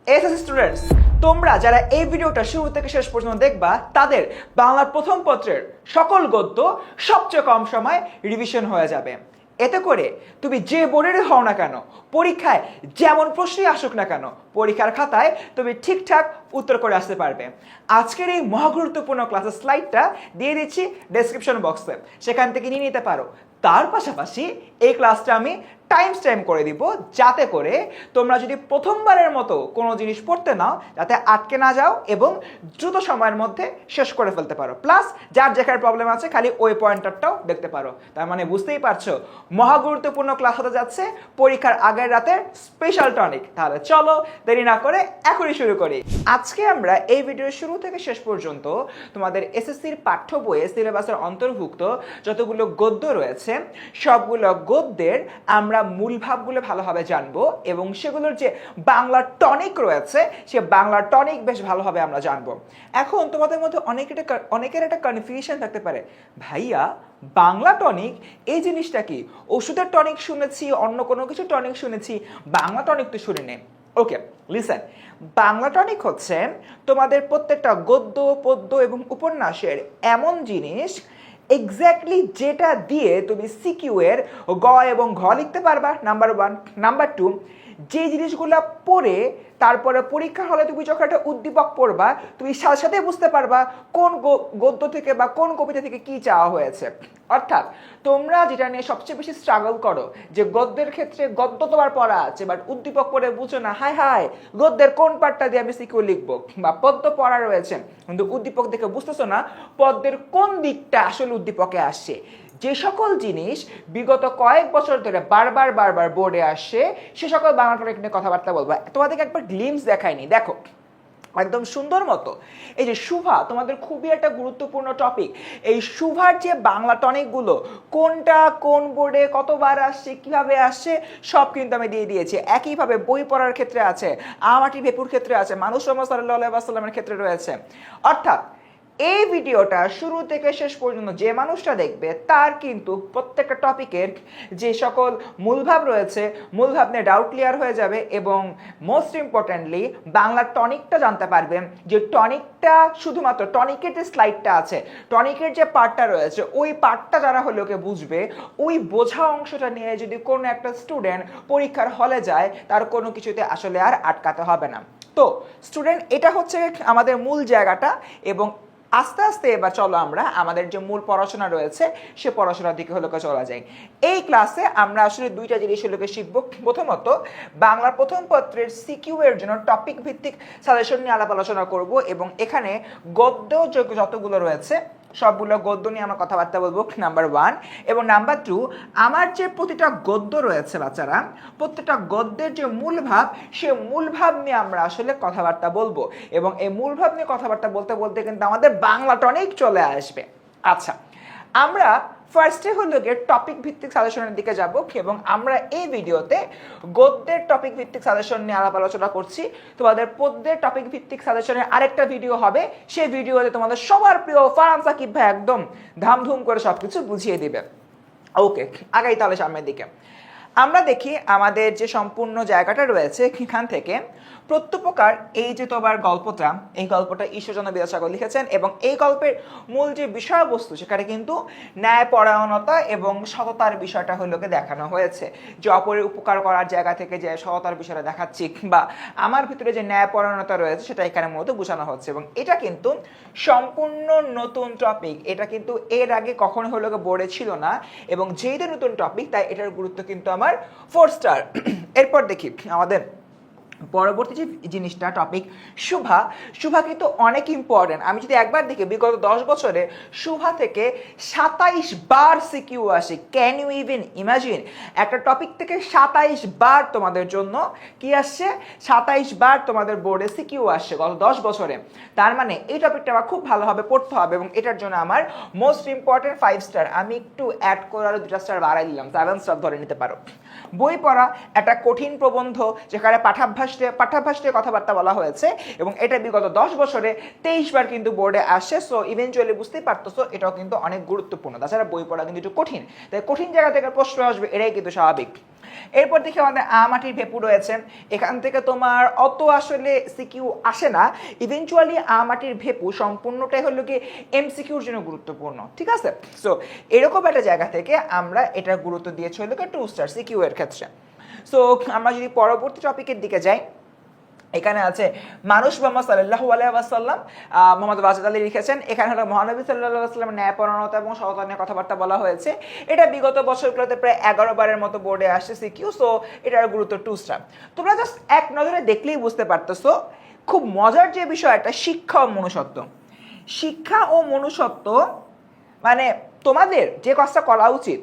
SSC students, তোমরা যারা এই ভিডিওটা শুরু থেকে শেষ পর্যন্ত দেখবা তাদের বাংলার প্রথম পত্রের সকল গদ্য সবচেয়ে কম সময় রিভিশন হয়ে যাবে। এতে করে তুমি যে বোর্ডেরই হও না কেন, পরীক্ষায় যেমন প্রশ্নই আসুক না কেন, পরীক্ষার খাতায় তুমি ঠিকঠাক উত্তর করে আসতে পারবে। আজকের এই মহাগুরুত্বপূর্ণ ক্লাসের স্লাইডটা দিয়ে দিচ্ছি ডেসক্রিপশন বক্সে, সেখান থেকে নিয়ে নিতে পারো। তার পাশাপাশি এই ক্লাসটা আমি টাইম স্ট্যাম্প করে দিব, যাতে করে তোমরা যদি প্রথমবারের মতো কোনো জিনিস পড়তে নাও যাতে আটকে না যাও এবং দ্রুত সময়ের মধ্যে শেষ করে ফেলতে পারো। প্লাস যার যেখানে প্রবলেম আছে খালি ওই পয়েন্টারটাও দেখতে পারো। তার মানে বুঝতেই পারছো মহাগুরুত্বপূর্ণ ক্লাস হতে যাচ্ছে পরীক্ষার আগের রাতের স্পেশাল টনিক। তাহলে চলো দেরি না করে এখনই শুরু করি। আজকে আমরা এই ভিডিওর শুরু থেকে শেষ পর্যন্ত তোমাদের এসএসসির পাঠ্য বইয়ে সিলেবাসের অন্তর্ভুক্ত যতগুলো গদ্য রয়েছে সবগুলো গদ্যের আমরা মূল ভাবগুলো ভালোভাবে জানবো এবং সেগুলোর যে বাংলা টনিক রয়েছে সে বাংলা টনিক বেশ ভালোভাবে আমরা জানবো। এখন তোমাদের মধ্যে অনেকের একটা কনফিউশন থাকতে পারে, ভাইয়া বাংলা টনিক এই জিনিসটা কি? ওষুধের টনিক শুনেছি, অন্য কোনো কিছু টনিক শুনেছি, বাংলা টনিক তো শুনি নেই। ওকে লিসেন, বাংলা টনিক হচ্ছে তোমাদের প্রত্যেকটা গদ্য পদ্য এবং উপন্যাসের এমন জিনিস এক্স্যাক্টলি যেটা দিয়ে তুমি সিকিউ এর গ এবং ঘ লিখতে পারবা, নাম্বার 1। নাম্বার 2, যে জিনিসগুলো পড়ে তারপরে পরীক্ষা হলে তুমি যখন একটা উদ্দীপক পড়বা তুমি সাথে সাথে বুঝতে পারবা কোন গদ্য থেকে বা কোন কবিতা থেকে কি চাওয়া হয়েছে। অর্থাৎ তোমরা যেটা নিয়ে সবচেয়ে বেশি স্ট্রাগল করো যে গদ্যের ক্ষেত্রে গদ্য তোমার পড়া আছে বাট উদ্দীপক পড়ে বুঝো না, হায় হায় গদ্যের কোন পার্টটা দিয়ে আমি সিকিউ লিখবো, বা পদ্য পড়া রয়েছে কিন্তু উদ্দীপক দেখে বুঝতেছো না পদ্যের কোন দিকটা আসলে উদ্দীপকে আসছে। যে সকল জিনিস বিগত কয়েক বছর ধরে বারবার বোর্ডে আসে সে সকল বাংলা টনিক নিয়ে কথাবার্তা বলবো। তোমাদেরকে একবার গ্লিমস দেখায়নি, দেখো একদম সুন্দর মতো। এই যে শুভা তোমাদের খুবই একটা গুরুত্বপূর্ণ টপিক। এই শুভার যে বাংলা টনিকগুলো কোনটা কোন বোর্ডে কতবার আসছে কিভাবে আসছে সব কিন্তু আমি দিয়ে দিয়েছি। একইভাবে বই পড়ার ক্ষেত্রে আছে, আমাটি ভেপুর ক্ষেত্রে আছে, মানুষ রহমত সাল্লাল্লাহু আলাইহি ওয়াসাল্লামের ক্ষেত্রে রয়েছে। অর্থাৎ এই ভিডিওটা শুরু থেকে শেষ পর্যন্ত যে মানুষটা দেখবে তার কিন্তু প্রত্যেকটা টপিকের যে সকল মূলভাব রয়েছে মূলভাব নিয়ে ডাউট ক্লিয়ার হয়ে যাবে এবং মোস্ট ইম্পর্টেন্টলি বাংলার টনিকটা জানতে পারবেন। যে টনিকটা শুধুমাত্র টনিকের যে স্লাইডটা আছে, টনিকের যে পার্টটা রয়েছে ওই পার্টটা যারা হলে ওকে বুঝবে, ওই বোঝা অংশটা নিয়ে যদি কোনো একটা স্টুডেন্ট পরীক্ষার হলে যায় তার কোনো কিছুতে আসলে আর আটকাতে হবে না। তো স্টুডেন্ট, এটা হচ্ছে আমাদের মূল জায়গাটা এবং আস্তে আস্তে এবার চলো আমরা আমাদের যে মূল পড়াশোনা রয়েছে সে পড়াশোনার দিকে হলো চলা যায়। এই ক্লাসে আমরা আসলে দুইটা জিনিস হলোকে শিখবো। প্রথমত বাংলার প্রথম পত্রের সিকিউ এর জন্য টপিক ভিত্তিক সাজেশন নিয়ে আলাপ আলোচনা করব এবং এখানে গদ্য যতগুলো রয়েছে সবগুলো গদ্য নিয়ে আমরা কথাবার্তা বলবো, নাম্বার 1। এবং নাম্বার 2, আমার যে প্রতিটা গদ্য রয়েছে বাচ্চারা, প্রত্যেকটা গদ্যের যে মূল ভাব সে মূল ভাব নিয়ে আমরা আসলে কথাবার্তা বলবো এবং এই মূল ভাব নিয়ে কথাবার্তা বলতে বলতে কিন্তু আমাদের বাংলা টনিক চলে আসবে। আচ্ছা, আমরা ফার্স্টে হলো গিয়ে টপিক ভিত্তিক সাজেশনের দিকে যাব এবং আমরা এই ভিডিওতে গদ্যের টপিক ভিত্তিক সাজেশন নিয়ে আলাপ আলোচনা করছি। তোমাদের পদ্যের টপিক ভিত্তিক সাজেশনের আরেকটা ভিডিও হবে, সেই ভিডিওতে তোমাদের সবার প্রিয় ফারহান সাকিব ভাই একদম ধামধুম করে সবকিছু বুঝিয়ে দিবে। ওকে, আগাই তাহলে সামনের দিকে। আমরা দেখি আমাদের যে সম্পূর্ণ জায়গাটা রয়েছে এখান থেকে প্রত্যুপকার এই যে তোমার গল্পটা, এই গল্পটা ঈশ্বরচন্দ্র বিদ্যাসাগর লিখেছেন এবং এই গল্পের মূল যে বিষয়বস্তু সেখানে কিন্তু ন্যায়পরায়ণতা এবং সততার বিষয়টা হলোকে দেখানো হয়েছে। যে অপরের উপকার করার জায়গা থেকে যে সততার বিষয়টা দেখাচ্ছি বা আমার ভিতরে যে ন্যায়পরায়ণতা রয়েছে সেটা এখানে মূলত বোঝানো হচ্ছে এবং এটা কিন্তু সম্পূর্ণ নতুন টপিক। এটা কিন্তু এর আগে কখনো হলোকে বোর্ডে ছিল না এবং যেহেতু নতুন টপিক তাই এটার গুরুত্ব কিন্তু আমার 4 স্টার। এরপর দেখি আমাদের পরবর্তী যে জিনিসটা টপিক শুভা। শুভা কিন্তু অনেক ইম্পর্টেন্ট। আমি যদি একবার দেখি বিগত 10 বছরে শুভা থেকে 27 বার সিকিউ আসে। Can you even imagine? একটা টপিক থেকে 27 বার তোমাদের জন্য কি আসছে, 27 বার তোমাদের বোর্ডে সিকিউ আসছে গত 10 বছরে। তার মানে এই টপিকটা আমার খুব ভালোভাবে পড়তে হবে এবং এটার জন্য আমার মোস্ট ইম্পর্টেন্ট 5 স্টার। আমি একটু অ্যাড করে আরো 2টা স্টার বাড়াই দিলাম, 7 স্টার ধরে নিতে পারো। বই পড়া একটা কঠিন প্রবন্ধ যেখানে পাঠাভ্যাস পাঠ্যাভ্যাস নিয়ে কথাবার্তা বলা হয়েছে এবং এটা বিগত 10 বছরে 23 বার কিন্তু বোর্ডে আসছে। সো ইভেনচুয়ালি বুঝতেই পারতেছো এটাও কিন্তু অনেক গুরুত্বপূর্ণ। তাছাড়া বই পড়া কিন্তু একটু কঠিন, তাই কঠিন জায়গা থেকে প্রশ্ন আসবে, এটাই কিন্তু স্বাভাবিক। এরপর দেখি আমাদের মাটির ভেপু রয়েছে। এখান থেকে তোমার অত আসলে সিকিউ আসে না। ইভেনচুয়ালি মাটির ভেপু সম্পূর্ণটাই হলো কি এমসিকিউর জন্য গুরুত্বপূর্ণ, ঠিক আছে। সো এরকম একটা জায়গা থেকে আমরা এটার গুরুত্ব দিয়েছি হলো কি 2 স্টার সিকিউ এর ক্ষেত্রে। সো আমরা যদি পরবর্তী টপিকের দিকে যাই, এখানে আছে মানুষ মোহাম্মদ সাল্লাল্লাহু আলাইহি ওয়াসাল্লাম, মোহাম্মদ ওয়াজিদ আলী লিখেছেন। এখানে হলো মহানবী সাল্লাল্লাহু আলাইহি ওয়াসাল্লামের ন্যায়পরায়ণতা এবং সততা নিয়ে কথাবার্তা বলা হয়েছে। এটা বিগত বছরগুলোতে প্রায় 11 বারের মতো বোর্ডে আসছে সিকিউ। সো এটার গুরুত্ব 2 স্টার। তোমরা জাস্ট এক নজরে দেখলেই বুঝতে পারতেছো খুব মজার যে বিষয়টা শিক্ষা ও মনুষ্যত্ব। শিক্ষা ও মনুষ্যত্ব মানে তোমাদের যে কাজটা করা উচিত,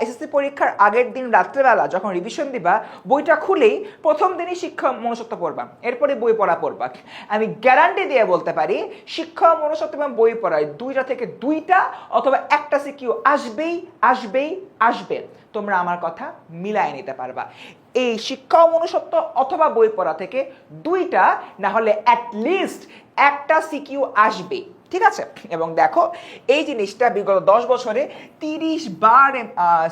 এসএসসি পরীক্ষার আগের দিন রাত্রেবেলা যখন রিভিশন দিবা, বইটা খুলেই প্রথম দিনই শিক্ষা মনুষ্যত্ব পড়বা, এরপরে বই পড়া পড়বা। আমি গ্যারান্টি দিয়ে বলতে পারি শিক্ষা মনুষ্যত্ব এবং বই পড়ায় 2টা থেকে 2টা অথবা একটা সিকিউ আসবেই আসবেই আসবে। তোমরা আমার কথা মিলায় নিতে পারবা। এই শিক্ষা ও মনুষ্যত্ব অথবা বই পড়া থেকে 2টা না হলে অ্যাটলিস্ট একটা সিকিউ আসবে, ঠিক আছে। এবং দেখো এই জিনিসটা বিগত 10 বছরে 30 বার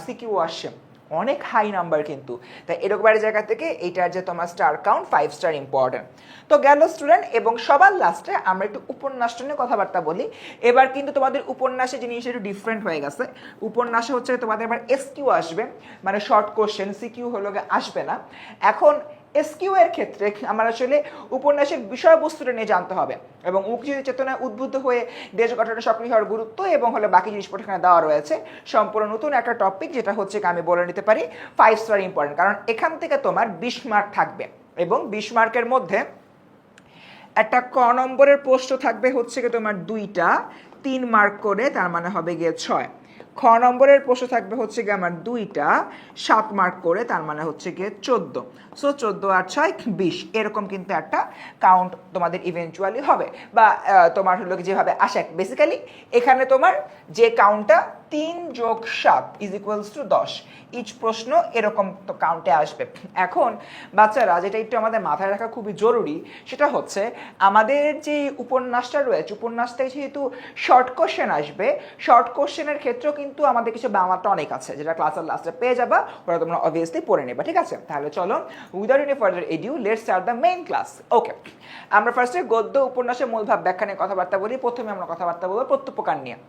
সিকিউ আসছে, অনেক হাই নাম্বার কিন্তু। তাই এরকম একটা জায়গা থেকে এইটার যে তোমার স্টার কাউন্ট 5 স্টার ইম্পর্টেন্ট। তো গেল স্টুডেন্ট, এবং সবার লাস্টে আমরা একটু উপন্যাসটা নিয়ে কথাবার্তা বলি। এবার কিন্তু তোমাদের উপন্যাসে জিনিসটা একটু ডিফারেন্ট হয়ে গেছে। উপন্যাসে হচ্ছে তোমাদের এবার এসকিউ আসবে, মানে শর্ট কোশ্চেন, সিকিউ হলো আসবে না। এখন এসকিউ এর ক্ষেত্রে আমার আসলে উপন্যাসের বিষয়বস্তুটা নিয়ে জানতে হবে এবং মুক্তিযুদ্ধ চেতনায় উদ্বুদ্ধ হয়ে দেশ গঠনে সক্রিয় হওয়ার গুরুত্ব এবং হলো বাকি জিনিসপত্র এখানে দেওয়া রয়েছে। সম্পূর্ণ নতুন একটা টপিক, যেটা হচ্ছে আমি বলে নিতে পারি 5 স্টার ইম্পর্টেন্ট, কারণ এখান থেকে তোমার 20 মার্ক থাকবে এবং 20 মার্কের মধ্যে একটা ক নম্বরের প্রশ্ন থাকবে হচ্ছে কি তোমার 2টা 3 মার্ক করে, তার মানে হবে গিয়ে 6। খ নম্বরের প্রশ্ন থাকবে হচ্ছে গিয়ে আমার 2টা 7 মার্ক করে, তার মানে হচ্ছে গিয়ে 14। সো 14 আর 6 20, এরকম কিন্তু একটা কাউন্ট তোমাদের ইভেনচুয়ালি হবে, বা তোমার হলো যেভাবে আসে বেসিক্যালি এখানে তোমার যে কাউন্টটা 3 যোগ 7 ইজ ইকুয়ালস টু 10, ইচ প্রশ্ন এরকম তো কাউন্টে আসবে। এখন বাচ্চারা যেটা একটু আমাদের মাথায় রাখা খুবই জরুরি, সেটা হচ্ছে আমাদের যে উপন্যাসটা রয়েছে, উপন্যাস থেকে যেহেতু শর্ট কোশ্চেন আসবে, শর্ট কোশ্চেনের ক্ষেত্রেও কিন্তু আমাদের কিছু বাংলা টনিক আছে, যেটা ক্লাসের লাস্টে পেয়ে যাবা, ওরা তোমরা অবভিয়াসলি পড়ে নেবা, ঠিক আছে। তাহলে চলো without any further adieu let's start the main class. Okay, আমরা ফার্স্টে গদ্য উপন্যাসের মূল ভাব ব্যাখ্যা নিয়ে কথাবার্তা বলি। প্রথমে আমরা কথাবার্তা বলবো প্রত্যুপকার নিয়ে।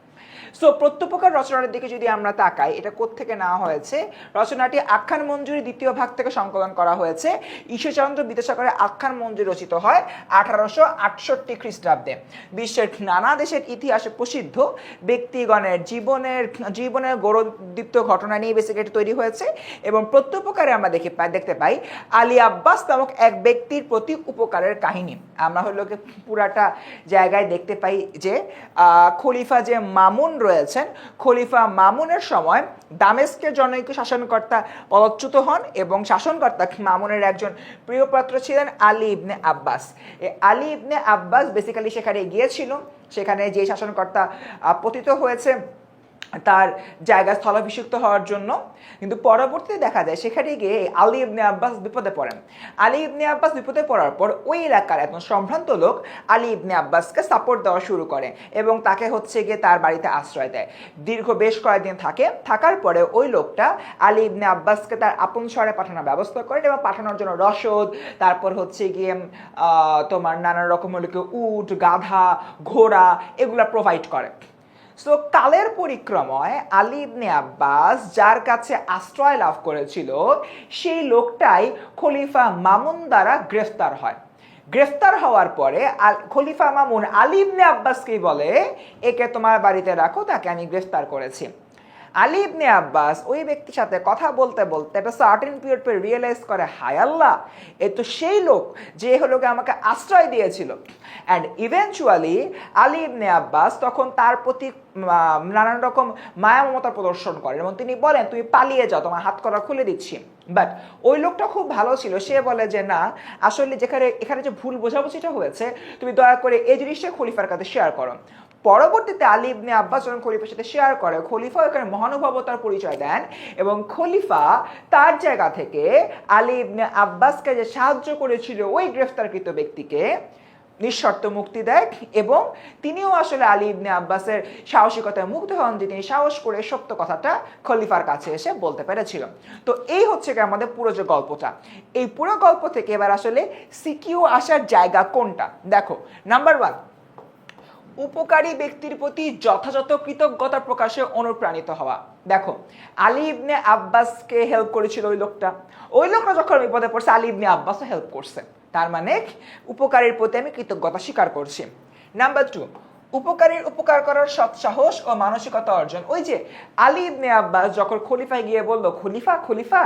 সো প্রত্যুপকার রচনার দিকে যদি আমরা তাকাই, এটা কোত্থেকে নেওয়া হয়েছে? রচনাটি আখ্যান মঞ্জুরি 2য় ভাগ থেকে সংকলন করা হয়েছে। ঈশ্বরচন্দ্র বিদ্যাসাগরের আখ্যান মঞ্জুরি রচিত হয় 1868 খ্রিস্টাব্দে। বিশ্বের নানা দেশের ইতিহাসে প্রসিদ্ধ ব্যক্তিগণের জীবনের গৌরবদীপ্ত ঘটনা নিয়ে বেসিক্যালি তৈরি হয়েছে। এবং প্রত্যুপকারে আমরা দেখতে পাই আলী আব্বাস নামক এক ব্যক্তির প্রতি উপকারের কাহিনী। আমরা হলো পুরাটা জায়গায় দেখতে পাই যে খলিফা যে মামুন রয়েছেন, খলিফা মামুনের সময় দামেস্কের জনৈক শাসনকর্তা পদচ্যুত হন এবং শাসনকর্তা মামুনের একজন প্রিয়পাত্র ছিলেন আলী ইবনে আব্বাস। আলী ইবনে আব্বাস বেসিক্যালি সেখানে গিয়েছিল, সেখানে যে শাসনকর্তা পতিত হয়েছে তার জায়গা স্থলাভিষিক্ত হওয়ার জন্য, কিন্তু পরবর্তীতে দেখা যায় সেখানে গিয়ে আলী ইবনে আব্বাস বিপদে পড়েন। আলী ইবনে আব্বাস বিপদে পড়ার পর ওই এলাকার একজন সম্ভ্রান্ত লোক আলী ইবনে আব্বাসকে সাপোর্ট দেওয়া শুরু করে এবং তাকে হচ্ছে গিয়ে তার বাড়িতে আশ্রয় দেয়। দীর্ঘ বেশ কয়েকদিন থাকার পরে ওই লোকটা আলী ইবনে আব্বাসকে তার আপন শহরে পাঠানোর ব্যবস্থা করেন এবং পাঠানোর জন্য রসদ, তারপর হচ্ছে গিয়ে তোমার নানা রকম হলো উট, গাধা, ঘোড়া এগুলা প্রোভাইড করে। সো কালের পরিক্রমায় আলী ইবনে আব্বাস যার কাছে আশ্রয় লাভ করেছিল, সেই লোকটাই খলিফা মামুন দ্বারা গ্রেফতার হয়। গ্রেফতার হওয়ার পরে খলিফা মামুন আলী ইবনে আব্বাসকেই বলে, একে তোমার বাড়িতে রাখো, তাকে আমি গ্রেফতার করেছি। আলী ইবনে আব্বাস ওই ব্যক্তির সাথে কথা বলতে বলতে একটা সার্টেন পিরিয়ড পরে রিয়েলাইজ করে, হায় আল্লাহ, এ তো সেই লোক যে হলো আমাকে আশ্রয় দিয়েছিল। অ্যান্ড ইভেনচুয়ালি আলী ইবনে আব্বাস তখন তার প্রতি নানান রকম মায়া মমতা প্রদর্শন করেন এবং তিনি বলেন, তুমি পালিয়ে যাও, তোমার হাত করা খুলে দিচ্ছি। বাট ওই লোকটা খুব ভালো ছিল, সে বলে যে না, আসলে এখানে যে ভুল বোঝাবুঝিটা হয়েছে, তুমি দয়া করে এই জিনিসটা খলিফার কাছে শেয়ার করো। পরবর্তীতে আলী ইবনে আব্বাস যখন খলিফার সাথে শেয়ার করে, খলিফা এখানে মহানুভবতার পরিচয় দেন এবং খলিফা তার জায়গা থেকে আলী ইবনে আব্বাসকে যে সাহায্য করেছিল ওই গ্রেফতারকৃত ব্যক্তিকে নিঃশর্ত মুক্তি দেয় এবং তিনিও আসলে আলী ইবনে আব্বাসের সাহসিকতায় মুগ্ধ হন যে তিনি সাহস করে সত্য কথাটা খলিফার কাছে এসে বলতে পেরেছিল। তো এই হচ্ছে কি আমাদের পুরো যে গল্পটা, এই পুরো গল্প থেকে এবার আসলে সিকিউ আসার জায়গা কোনটা দেখো। নাম্বার 1, উপকারী ব্যক্তির প্রতি যথাযথ কৃতজ্ঞতা প্রকাশে অনুপ্রাণিত হওয়া। দেখো আলী ইবনে আব্বাসকে হেল্প করেছিল ওই লোকটা যখন বিপদে পড়ছে আলী ইবনে আব্বাসও হেল্প করছে, তার মানে উপকারের প্রতি আমি কৃতজ্ঞতা স্বীকার করছি। নাম্বার 2, উপকারীর উপকার করার সৎ সাহস ও মানসিকতা অর্জন। ওই যে আলী ইবনে আব্বাস যখন খলিফায় গিয়ে বলল খলিফা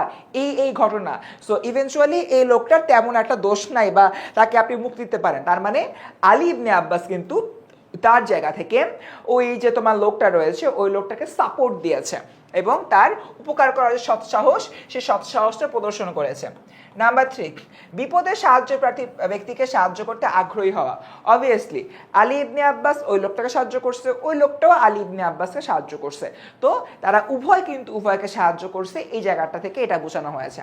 এই ঘটনা, সো ইভেনচুয়ালি এই লোকটার তেমন একটা দোষ নাই বা তাকে আপনি মুক্তি দিতে পারেন, তার মানে আলী ইবনে আব্বাস কিন্তু তার জায়গা থেকে ওই যে তোমার লোকটা রয়েছে ওই লোকটাকে সাপোর্ট দিয়েছে এবং তার উপকার করার যে সৎসাহস সেই সৎসাহসটা প্রদর্শন করেছে। নাম্বার 3, বিপদে সাহায্য প্রার্থী ব্যক্তিকে সাহায্য করতে আগ্রহী হওয়া। অবভিয়াসলি আলী ইবনে আব্বাস ওই লোকটাকে সাহায্য করছে, ওই লোকটাও আলী ইবনে আব্বাসকে সাহায্য করছে, তো তারা উভয়কে সাহায্য করছে, এই জায়গাটা থেকে এটা বোঝানো হয়েছে।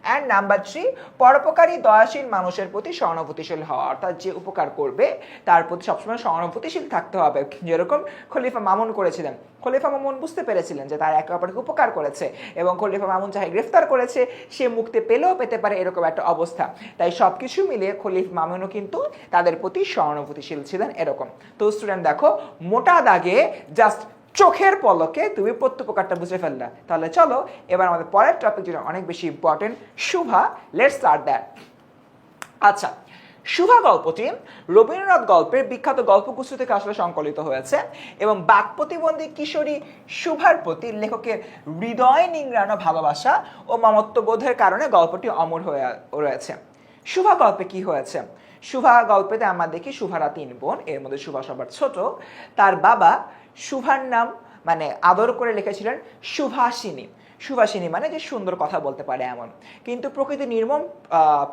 অ্যান্ড নাম্বার 3, পরোপকারী দয়াশীল মানুষের প্রতি সহানুভূতিশীল হওয়া, অর্থাৎ যে উপকার করবে তার প্রতি সবসময় সহানুভূতিশীল থাকতে হবে। যেরকম খলিফা মামুন করেছিলেন, খলিফা মামুন বুঝতে পেরেছিলেন যে তার একে অপরকে উপকার করেছে এবং খলিফা মামুন যাকে গ্রেফতার করেছে সে মুক্তি পেলেও পেতে পারে এরকম একটা অবস্থা, তাই সবকিছু মিলিয়ে খলিফা মামুনও কিন্তু তাদের প্রতি সহানুভূতিশীল ছিলেন এরকম। তো স্টুডেন্ট দেখো মোটা দাগে জাস্ট চোখের পলকে তুমি প্রত্যুপকারটা বুঝে ফেললা। তাহলে চলো এবার আমাদের পরের টপিক যেটা অনেক বেশি important, Shubha. Let's start that. আচ্ছা, শুভা গল্পটি রবীন্দ্রনাথ গল্পের বিখ্যাত গল্পগুচ্ছ থেকে আসলে সংকলিত হয়েছে এবং বাক প্রতিবন্ধী কিশোরী শুভার প্রতি লেখকের হৃদয় নিংড়ানো ভালোবাসা ও মমত্ববোধের কারণে গল্পটি অমর হয়ে রয়েছে। শুভা গল্পে কি হয়েছে? শুভা গল্পেতে আমরা দেখি শুভারা 3 বোন, এর মধ্যে শুভা সবার ছোট। তার বাবা শুভার নাম মানে আদর করে লিখেছিলেন সুভাষিনী। সুভাষিনী মানে যে সুন্দর কথা বলতে পারে এমন, কিন্তু প্রকৃতি নির্মম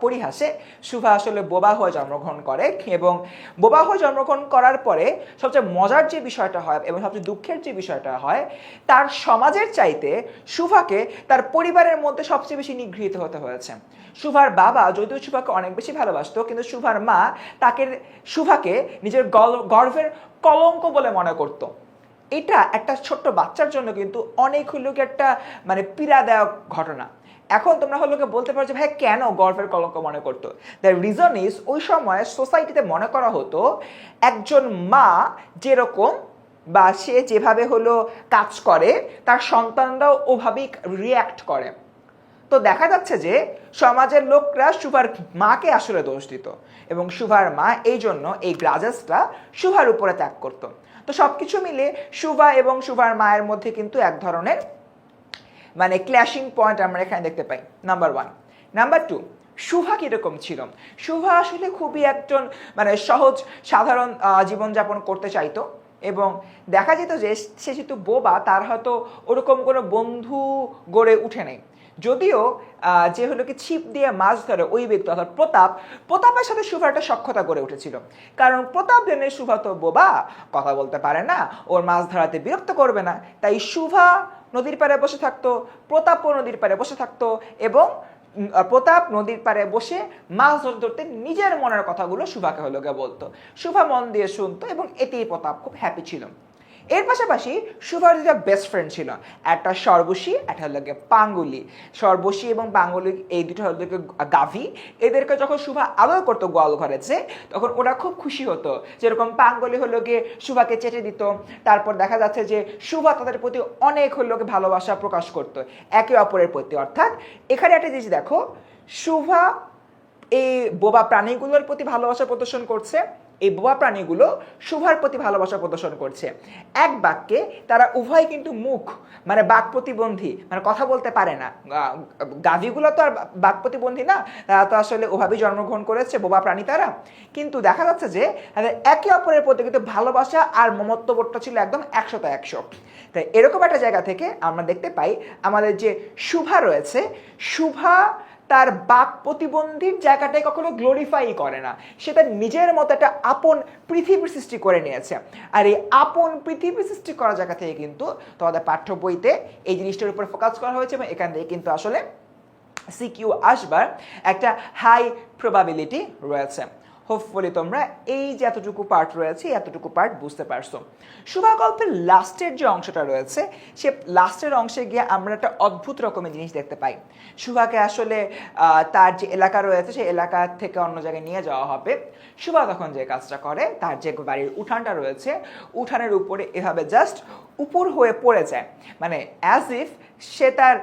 পরিহাসে শুভা আসলে বোবা হয়ে জন্মগ্রহণ করে এবং বোবা হয়ে জন্মগ্রহণ করার পরে সবচেয়ে মজার যে বিষয়টা হয় এবং সবচেয়ে দুঃখের যে বিষয়টা হয়, তার সমাজের চাইতে শুভাকে তার পরিবারের মধ্যে সবচেয়ে বেশি নিগৃহীত হতে হয়েছে। শুভার বাবা যদিও শুভাকে অনেক বেশি ভালোবাসতো, কিন্তু শুভার মা শুভাকে নিজের গর্ভের কলঙ্ক বলে মনে করতো। এটা একটা ছোট্ট বাচ্চার জন্য কিন্তু অনেক হলো একটা মানে পীড়াদায়ক ঘটনা। এখন তোমরা হলো বলতে পারো যে ভাই কেন গর্ভের কলঙ্ক মনে করতো? দ্য রিজন ইজ ওই সময় সোসাইটিতে মনে করা হতো একজন মা যেরকম বা সে যেভাবে হলো কাজ করে তার সন্তানরাও ওভাবেই রিয়্যাক্ট করে। তো দেখা যাচ্ছে যে সমাজের লোকরা শুভার মাকে আসলে দোষ দিত এবং শুভার মা এই জন্য এই গ্রাজেসটা শুভার উপরে ত্যাগ করতো। তো সবকিছু মিলে শুভা এবং শুভার মায়ের মধ্যে কিন্তু এক ধরনের মানে ক্ল্যাশিং পয়েন্ট আমরা এখানে দেখতে পাই। নাম্বার 1। নাম্বার 2, শুভা কিরকম ছিল? শুভা আসলে খুবই একজন মানে সহজ সাধারণ জীবনযাপন করতে চাইতো এবং দেখা যেত যে সে যেহেতু বোবা তার হয়তো ওরকম কোনো বন্ধু গড়ে উঠে নেই। যদিও যে হলো কি ছিপ দিয়ে মাছ ধরে ওই ব্যক্তি অর্থাৎ প্রতাপের সাথে শুভার একটা সখ্যতা গড়ে উঠেছিল, কারণ প্রতাপ জানে শুভা তো বোবা, কথা বলতে পারে না, ওর মাছ ধরাতে বিরক্ত করবে না, তাই শুভা নদীর পাড়ে বসে থাকতো, প্রতাপও নদীর পাড়ে বসে থাকতো এবং প্রতাপ নদীর পাড়ে বসে মাছ ধরতে ধরতে নিজের মনের কথাগুলো শুভাকে হলো বলতো। শুভা মন দিয়ে শুনতো এবং এতেই প্রতাপ খুব হ্যাপি ছিল। এর পাশাপাশি শুভার দুটা বেস্ট ফ্রেন্ড ছিল, একটা সর্বশী, একটা হলো পাঙ্গুলি। সর্বশী এবং পাঙ্গুলি এই দুটো হলো গাভী, এদেরকে যখন শুভা আদর করতো গোয়াল ঘরে যে, তখন ওরা খুব খুশি হতো। যেরকম পাঙ্গুলি হলো গিয়ে শুভাকে চেটে দিত, তারপর দেখা যাচ্ছে যে শুভা তাদের প্রতি অনেক হলো ভালোবাসা প্রকাশ করতো একে অপরের প্রতি। অর্থাৎ এখানে একটা জিনিস দেখো, শুভা এই বোবা প্রাণীগুলোর প্রতি ভালোবাসা প্রদর্শন করছে, এই বোবা প্রাণীগুলো শুভার প্রতি ভালোবাসা প্রদর্শন করছে। এক বাক্যে তারা উভয় কিন্তু মুখ মানে বাক প্রতিবন্ধী, মানে কথা বলতে পারে না। গাভীগুলো তো আর বাক প্রতিবন্ধী না, তারা তো আসলে ওভাবেই জন্মগ্রহণ করেছে, বোবা প্রাণী তারা। কিন্তু দেখা যাচ্ছে যে একে অপরের প্রতি কিন্তু ভালোবাসা আর মমত্ববোধটা ছিল একদম 100তে 100। তাই এরকম একটা জায়গা থেকে আমরা দেখতে পাই আমাদের যে শুভা রয়েছে, শুভা তার বাক প্রতিবন্ধীর জায়গাটাই কখনো গ্লোরিফাই করে না, সে তার নিজের মতো একটা আপন পৃথিবীর সৃষ্টি করে নিয়েছে। আর এই আপন পৃথিবীর সৃষ্টি করার জায়গা থেকে কিন্তু তোমাদের পাঠ্য বইতে এই জিনিসটার উপর ফোকাস করা হয়েছে এবং এখান থেকে কিন্তু আসলে সিকিউ আসবার একটা হাই প্রবাবিলিটি রয়েছে। হোপফুলি তোমরা এই যে এতটুকু পার্ট রয়েছে এতটুকু পার্ট বুঝতে পারছো। শুভা গল্পের লাস্টের যে অংশটা রয়েছে সে লাস্টের অংশে গিয়ে আমরা একটা অদ্ভুত রকমের জিনিস দেখতে পাই। শুভাকে আসলে তার যে এলাকা রয়েছে সেই এলাকা থেকে অন্য জায়গায় নিয়ে যাওয়া হবে। শুভা তখন যে কাজটা করে, তার যে বাড়ির উঠানটা রয়েছে উঠানের উপরে এভাবে জাস্ট উপর হয়ে পড়ে যায়, মানে অ্যাজ ইফ সে তার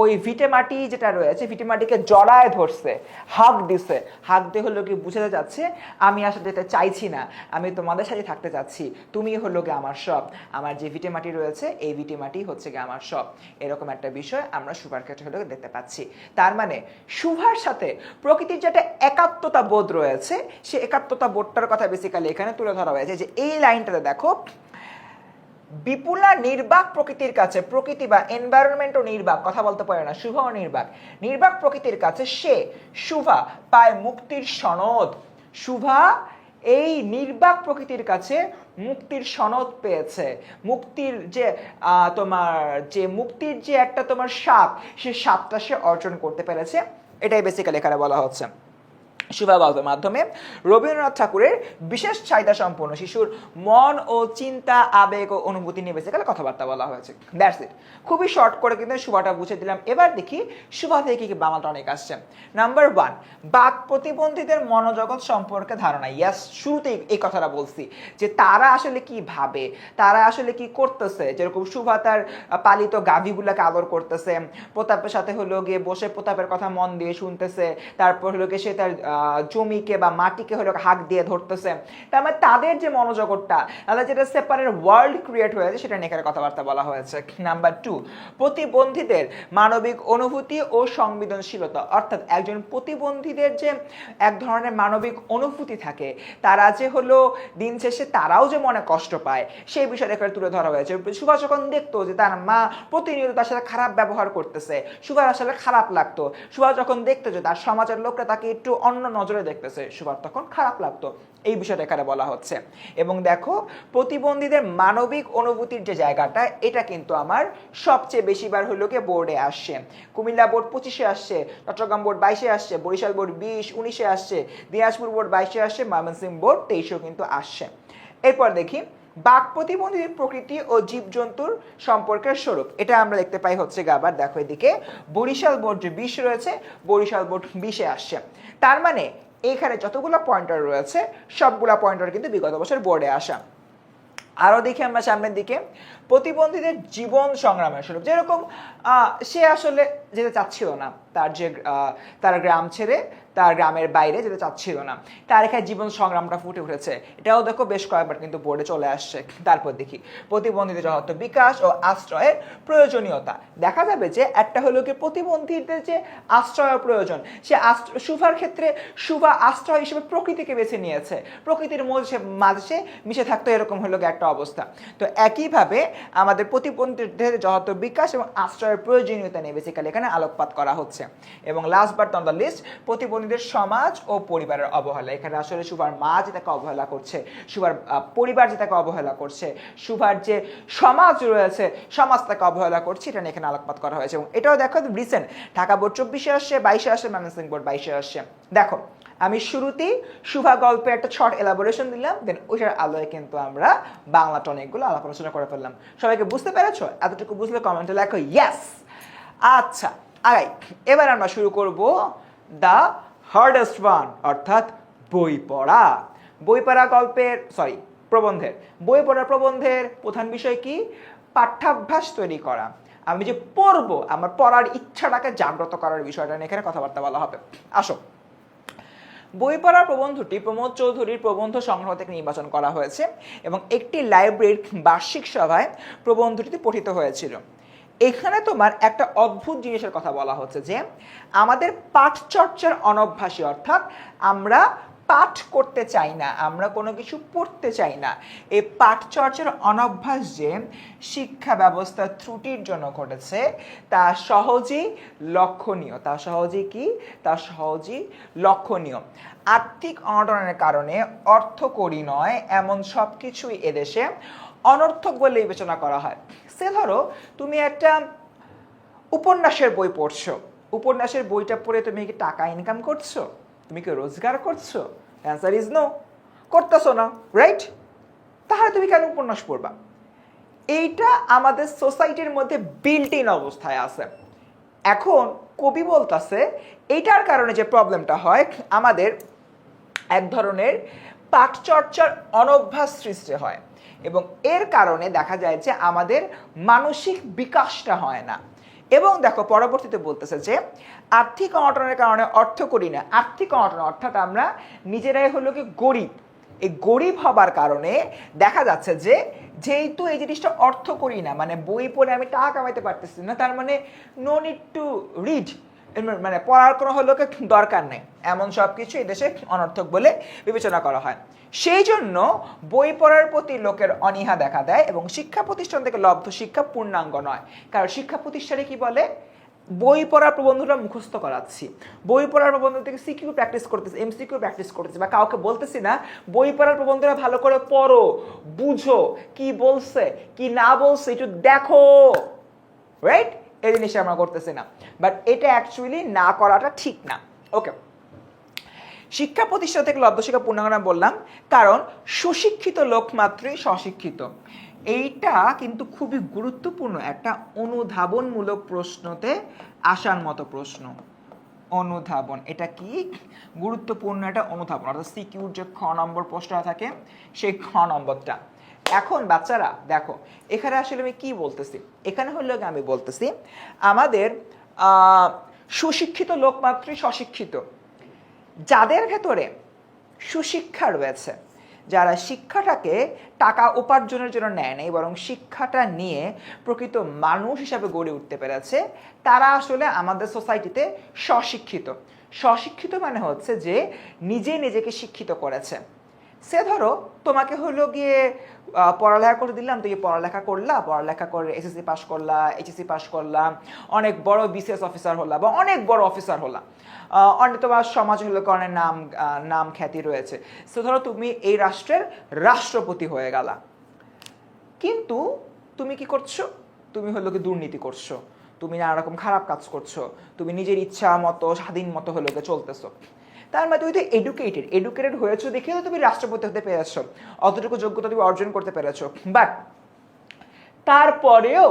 ওই ভিটেমাটি যেটা রয়েছে ভিটেমাটিকে জড়ায় ধরছে, হাগ দিছে। হাগ দিয়ে হলো কি বুঝাতে যাচ্ছে আমি আসলে যেতে চাইছি না, আমি তোমাদের সাথে থাকতে চাচ্ছি, তুমি হলো গিয়ে আমার সব, আমার যে ভিটেমাটি রয়েছে এই ভিটেমাটি হচ্ছে গিয়ে আমার সব। এরকম একটা বিষয় আমরা শুভার ক্ষেত্রে হলো দেখতে পাচ্ছি। তার মানে শুভার সাথে প্রকৃতির যেটা একাত্মতা বোধ রয়েছে সে একাত্মতা বোধটার কথা বেসিক্যালি এখানে তুলে ধরা হয়েছে। যে এই লাইনটাতে দেখো, বিপুলা নির্বাক প্রকৃতির কাছে, প্রকৃতি বা এনভায়রনমেন্টও নির্বাক, কথা বলতে পারে না, শুভাও নির্বাক, নির্বাক প্রকৃতির কাছে সে শুভা পায় মুক্তির সনদ। শুভা এই নির্বাক প্রকৃতির কাছে মুক্তির সনদ পেয়েছে। মুক্তির যে তোমার যে মুক্তির যে একটা তোমার স্বাদ, সে স্বাদটা সে অর্জন করতে পেরেছে। এটাই বেসিক্যালি এখানে বলা হচ্ছে। শুভা গল্পের মাধ্যমে রবীন্দ্রনাথ ঠাকুরের বিশেষ চাহিদা সম্পন্ন শিশুর মন ও চিন্তা, আবেগ ও অনুভূতি নিয়ে বেসিক্যালি কথাবার্তা বলা হয়েছে। That's it. খুবই শর্ট করে কিন্তু শুভাটা বুঝে দিলাম। এবার দেখি শুভা থেকে কি বাংলা টনিক আসছে। নাম্বার 1, বাক প্রতিবন্ধীদের মনোজগৎ সম্পর্কে ধারণা। ইয়াস, শুরুতেই এই কথাটা বলছি যে তারা আসলে কি ভাবে, তারা আসলে কি করতেছে। যেরকম শুভা তার পালিত গাভীগুলাকে আদর করতেছে, প্রতাপের সাথে হলো গিয়ে বসে প্রতাপের কথা মন দিয়ে শুনতেছে, তারপর হলো গিয়ে সে তার জমিকে বা মাটিকে হলো হাক দিয়ে ধরতেছে। তার মানে তাদের যে মনোজগৎটা, তাদের যেটা সেপারেট ওয়ার্ল্ড ক্রিয়েট হয়েছে সেটা নিয়ে এখানে কথাবার্তা বলা হয়েছে। নাম্বার 2, প্রতিবন্ধীদের মানবিক অনুভূতি ও সংবেদনশীলতা। অর্থাৎ একজন প্রতিবন্ধীদের যে এক ধরনের মানবিক অনুভূতি থাকে, তারা যে হলো দিন শেষে তারাও যে মনে কষ্ট পায় সেই বিষয়টা এখানে তুলে ধরা হয়েছে। শুভা যখন দেখতো যে তার মা প্রতিনিয়ত তার সাথে খারাপ ব্যবহার করতেছে, শুভার আসলে খারাপ লাগতো। শুভা যখন দেখতো যে তার সমাজের লোকরা তাকে একটু অন্য নজরে দেখতেছে, শুভার তখন খারাপ লাগতো। এই বিষয়টা এখানে বলা হচ্ছে। এবং দেখো, প্রতিবন্ধীদের মানবিক অনুভূতির যে জায়গাটা, এটা কিন্তু আমার সবচেয়ে বেশিবার হলো গিয়ে বোর্ডে আসছে। কুমিল্লা বোর্ড 25-এ আসছে, চট্টগ্রাম বোর্ড 22-এ আসছে, বরিশাল বোর্ড 20-19-এ আসছে, দিনাজপুর বোর্ড 22-এ আসছে, ময়মনসিংহ বোর্ড 23-এও কিন্তু আসছে। এরপর দেখি বাক প্রতিবন্ধীর প্রকৃতি ও জীবজন্তুর সম্পর্কের স্বরূপ। এটা আমরা দেখতে পাই হচ্ছে আবার দেখো এদিকে বরিশাল বোর্ড যে 20 রয়েছে, বরিশাল বোর্ড 20-এ আসছে। তার মানে এখানে যতগুলো পয়েন্টার রয়েছে সবগুলা পয়েন্টার কিন্তু বিগত বছর বোর্ডে আসা। আরো দেখি আমরা সামনের দিকে প্রতিবন্ধীদের জীবন সংগ্রামের স্বরূপ। যেরকম সে আসলে যেতে চাচ্ছিল না, তার যে তার গ্রাম ছেড়ে তার গ্রামের বাইরে যেতে চাচ্ছিল না, তার এখানে জীবন সংগ্রামটা ফুটে উঠেছে। এটাও দেখো বেশ কয়েকবার কিন্তু বোর্ডে চলে আসছে। তারপর দেখি প্রতিবন্ধীদের যথার্থ বিকাশ ও আশ্রয়ের প্রয়োজনীয়তা। দেখা যাবে যে একটা হলো কি প্রতিবন্ধীদের যে আশ্রয়ের প্রয়োজন, সে শুভার ক্ষেত্রে শুভা আশ্রয় হিসেবে প্রকৃতিকে বেছে নিয়েছে, প্রকৃতির মাঝে মিশে থাকতো, এরকম হলো একটা অবস্থা। তো একইভাবে আমাদের প্রতিবন্ধীদের যথার্থ বিকাশ এবং আশ্রয়ের প্রয়োজনীয়তা নিয়ে বেসিক্যালি এখানে আলোকপাত করা হচ্ছে। এবং last but on the list, প্রতিবন্ধীদের সমাজ ও পরিবারের অবহেলা। এখানে আসলে শুভার মা যে তাকে অবহেলা করছে, শুভার পরিবার যে তাকে অবহেলা করছে, শুভার যে সমাজ রয়েছে সমাজ তাকে অবহেলা করছে, এটা নিয়ে এখানে আলোকপাত করা হয়েছে। এবং এটাও দেখো রিসেন্ট ঢাকা বোর্ড 24-এ আসছে, 22-এ আসছে, ময়মনসিংহ বোর্ড 22-এ আসছে। দেখো আমি শুরুতেই শুভা গল্পে একটা শর্ট এলাবোরেশন দিলাম, দেন ওইটার আলোয় কিন্তু আমরা বাংলা টনিকগুলো আলাপ আলোচনা করে ফেললাম। সবাইকে বুঝতে পেরেছো? এতটুকু বুঝলে কমেন্টে লেখো ইয়েস। আচ্ছা, আগাই। এবার আমরা শুরু করব দ্য হার্ডেস্ট ওয়ান, অর্থাৎ বই পড়া। বই পড়া গল্পের প্রবন্ধের বই পড়ার প্রবন্ধের প্রধান বিষয় কি? পাঠ্যাভ্যাস তৈরি করা। আমি যে পড়বো, আমার পড়ার ইচ্ছাটাকে জাগ্রত করার বিষয়টা নিয়ে এখানে কথাবার্তা বলা হবে। আসো, বই পড়ার প্রবন্ধটি প্রমোদ চৌধুরীর প্রবন্ধ সংগ্রহ থেকে নির্বাচন করা হয়েছে এবং একটি লাইব্রেরির বার্ষিক সভায় প্রবন্ধটিতে পঠিত হয়েছিল। এখানে তোমার একটা অদ্ভুত জিনিসের কথা বলা হচ্ছে যে আমাদের পাঠচর্চার অনভ্যাসী, অর্থাৎ আমরা পাঠ করতে চাই না, আমরা কোনো কিছু পড়তে চাই না, এই পাঠ চর্চার অনভ্যাস যে শিক্ষা ব্যবস্থার ত্রুটির জন্য ঘটেছে তা সহজেই লক্ষণীয়। তা সহজেই লক্ষণীয়। আর্থিক অনটনের কারণে অর্থকরী নয় এমন সব কিছুই এদেশে অনর্থক বলে বিবেচনা করা হয়। সে ধরো তুমি একটা উপন্যাসের বই পড়ছো, উপন্যাসের বইটা পড়ে তুমি কি টাকা ইনকাম করছো? তুমি কি রোজগার করছো? অ্যান্সার ইজ নো, করতেছো না, রাইট? তাহলে তুমি কেন উপন্যাস পড়বা? এইটা আমাদের সোসাইটির মধ্যে বিল্ট ইন অবস্থায় আছে। এখন কবি বলতেছে এইটার কারণে যে প্রবলেমটা হয়, আমাদের এক ধরনের পাঠচর্চার অনভ্যাস সৃষ্টি হয় এবং এর কারণে দেখা যায় যে আমাদের মানসিক বিকাশটা হয় না। এবং দেখো পরবর্তীতে বলতেছে যে আর্থিক অনটনের কারণে অর্থ করি না। আর্থিক অনটন অর্থাৎ আমরা নিজেরাই হলো কি গরিব। এই গরিব হবার কারণে দেখা যাচ্ছে যে যেহেতু এই জিনিসটা অর্থ করি না, মানে বই পড়ে আমি টাকা কামাইতে পারতেছি না, তার মানে নো নিড টু রিড, মানে পড়ার কোনো হলো দরকার নেই, এমন সব কিছু এই দেশে অনর্থক বলে বিবেচনা করা হয়। সেই জন্য বই পড়ার প্রতি লোকের অনীহা দেখা দেয় এবং শিক্ষা প্রতিষ্ঠান থেকে লব্ধ শিক্ষা পূর্ণাঙ্গ নয়। কারণ শিক্ষা প্রতিষ্ঠানে কি বলে, বই পড়ার প্রবন্ধটা মুখস্থ করাচ্ছি, বই পড়ার প্রবন্ধ থেকে সিকিউ প্র্যাকটিস করতেছি, এমসিকিউ প্র্যাকটিস করতেছি, বা কাউকে বলতেছি না বই পড়ার প্রবন্ধটা ভালো করে পড়ো, বুঝো কি বলছে কি না বলছে একটু দেখো, রাইট? এই জিনিসটা আমরা করতেছি না, বাট এটা অ্যাকচুয়ালি না করাটা ঠিক না। ওকে, শিক্ষা প্রতিষ্ঠান থেকে লব্ধ শিক্ষা পূর্ণাঙ্গ না বললাম কারণ সুশিক্ষিত লোক মাত্রই স্বশিক্ষিত। এইটা কিন্তু খুবই গুরুত্বপূর্ণ একটা অনুধাবনমূলক প্রশ্নতে আসার মতো প্রশ্ন। অনুধাবন, এটা কি গুরুত্বপূর্ণ একটা অনুধাবন, অর্থাৎ সিকিউর যে খ নম্বর প্রশ্নটা থাকে সেই খ নম্বরটা। এখন বাচ্চারা দেখো এখানে আসলে আমি কি বলতেছি, এখানে হলো আমি বলতেছি আমাদের সুশিক্ষিত লোক মাত্রই স্বশিক্ষিত। যাদের ভেতরে সুশিক্ষা রয়েছে, যারা শিক্ষাটাকে টাকা উপার্জনের জন্য নেয় নাই বরং শিক্ষাটা নিয়ে প্রকৃত মানুষ হিসাবে গড়ে উঠতে পেরেছে, তারা আসলে আমাদের সোসাইটিতে স্বশিক্ষিত। স্বশিক্ষিত মানে হচ্ছে যে নিজে নিজেকে শিক্ষিত করেছে। সে ধরো তোমাকে হলো গিয়ে পড়ালেখা করে দিলাম, তুই পড়ালেখা করলা, পড়ালেখা করে এসএসসি পাস করলা, এইচএসসি পাস করলা, অনেক বড় বিসিএস অফিসার হলা বা অনেক বড় অফিসার হলা, অনেক তোমার সমাজ হলো অনেক নাম খ্যাতি রয়েছে। সে ধরো তুমি এই রাষ্ট্রের রাষ্ট্রপতি হয়ে গেলা, কিন্তু তুমি কি করছো, তুমি হলো কি দুর্নীতি করছো, তুমি নানা রকম খারাপ কাজ করছো, তুমি নিজের ইচ্ছা মতো স্বাধীন মতো হলো চলতেছো। তার মানে তুমি তো এডুকেটেড হয়েছো দেখে তো তুমি রাষ্ট্রপতি হতে পেরেছো, অতটুকু যোগ্যতা তুমি অর্জন করতে পেরেছো। বাট তারপরেও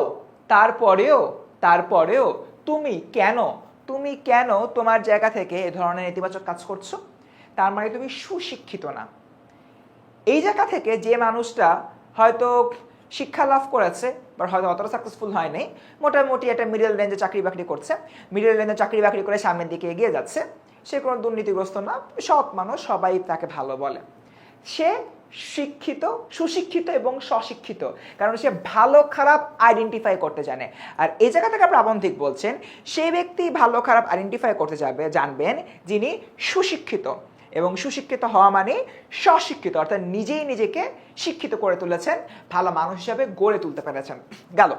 তুমি কেন তোমার জায়গা থেকে এ ধরনের নেতিবাচক কাজ করছো? তার মানে তুমি সুশিক্ষিত না। এই জায়গা থেকে যে মানুষটা হয়তো শিক্ষা লাভ করেছে বা হয়তো অতটা সাকসেসফুল হয়নি, মোটামুটি একটা মিডল রেঞ্জে চাকরি বাকরি করছে, মিডল রেঞ্জে চাকরি বাকরি করে সামনের দিকে এগিয়ে যাচ্ছে, সে কোনো দুর্নীতিগ্রস্ত না, সৎ মানুষ, সবাই তাকে ভালো বলে। সে সুশিক্ষিত এবং স্বশিক্ষিত, কারণ সে ভালো খারাপ আইডেন্টিফাই করতে জানে। আর এই জায়গা থেকে প্রাবন্ধিক বলছেন সেই ব্যক্তি ভালো খারাপ আইডেন্টিফাই করতে জানবেন যিনি সুশিক্ষিত, এবং সুশিক্ষিত হওয়া মানে স্বশিক্ষিত, অর্থাৎ নিজেই নিজেকে শিক্ষিত করে তুলেছেন, ভালো মানুষ হিসাবে গড়ে তুলতে পেরেছেন। গেল,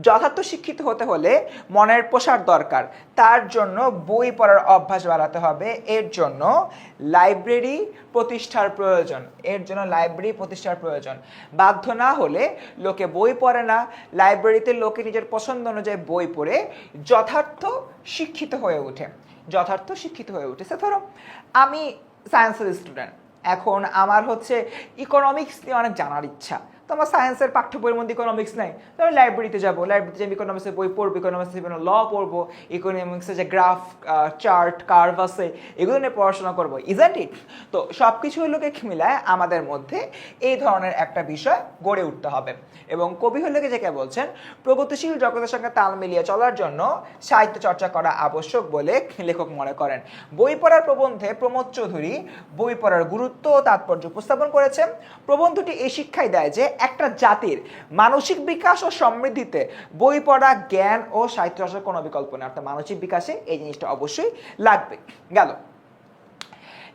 যথার্থ শিক্ষিত হতে হলে মনের প্রসার দরকার, তার জন্য বই পড়ার অভ্যাস বাড়াতে হবে, এর জন্য লাইব্রেরি প্রতিষ্ঠার প্রয়োজন। বাধ্য না হলে লোকে বই পড়ে না, লাইব্রেরিতে লোকে নিজের পছন্দ অনুযায়ী বই পড়ে যথার্থ শিক্ষিত হয়ে ওঠে। সে ধরো আমি সায়েন্সের স্টুডেন্ট, এখন আমার হচ্ছে ইকোনমিক্স নিয়ে অনেক জানার ইচ্ছা, তো আমার সায়েন্সের পাঠ্য বইয়ের মধ্যে ইকোনমিক্স নাই, তো আমি লাইব্রেরিতে যাবো, ইকোনমিক্সের বই পড়বো, ইকোনমিক্সের বিভিন্ন ল পড়বো, ইকোনমিক্সের যে গ্রাফ চার্ট কার্ভ আছে এগুলো নিয়ে পড়াশোনা করবো, ইজন্ট ইট? তো সব কিছু লোকে মিলায় আমাদের মধ্যে এই ধরনের একটা বিষয় গড়ে উঠতে হবে। এবং কবি হলোকে যেটা বলছেন, প্রগতিশীল জগতের সঙ্গে তাল মিলিয়ে চলার জন্য সাহিত্য চর্চা করা আবশ্যক বলে লেখক মনে করেন। বই পড়ার প্রবন্ধে প্রমোদ চৌধুরী বই পড়ার গুরুত্ব ও তাৎপর্য উপস্থাপন করেছেন। প্রবন্ধটি এই শিক্ষাই দেয় যে একটা জাতির মানসিক বিকাশ ও সমৃদ্ধিতে বই পড়া, জ্ঞান ও সাহিত্য চর্চার কোনো বিকল্প নেই, অর্থাৎ মানসিক বিকাশে এই জিনিসটা অবশ্যই লাগবে। গেল,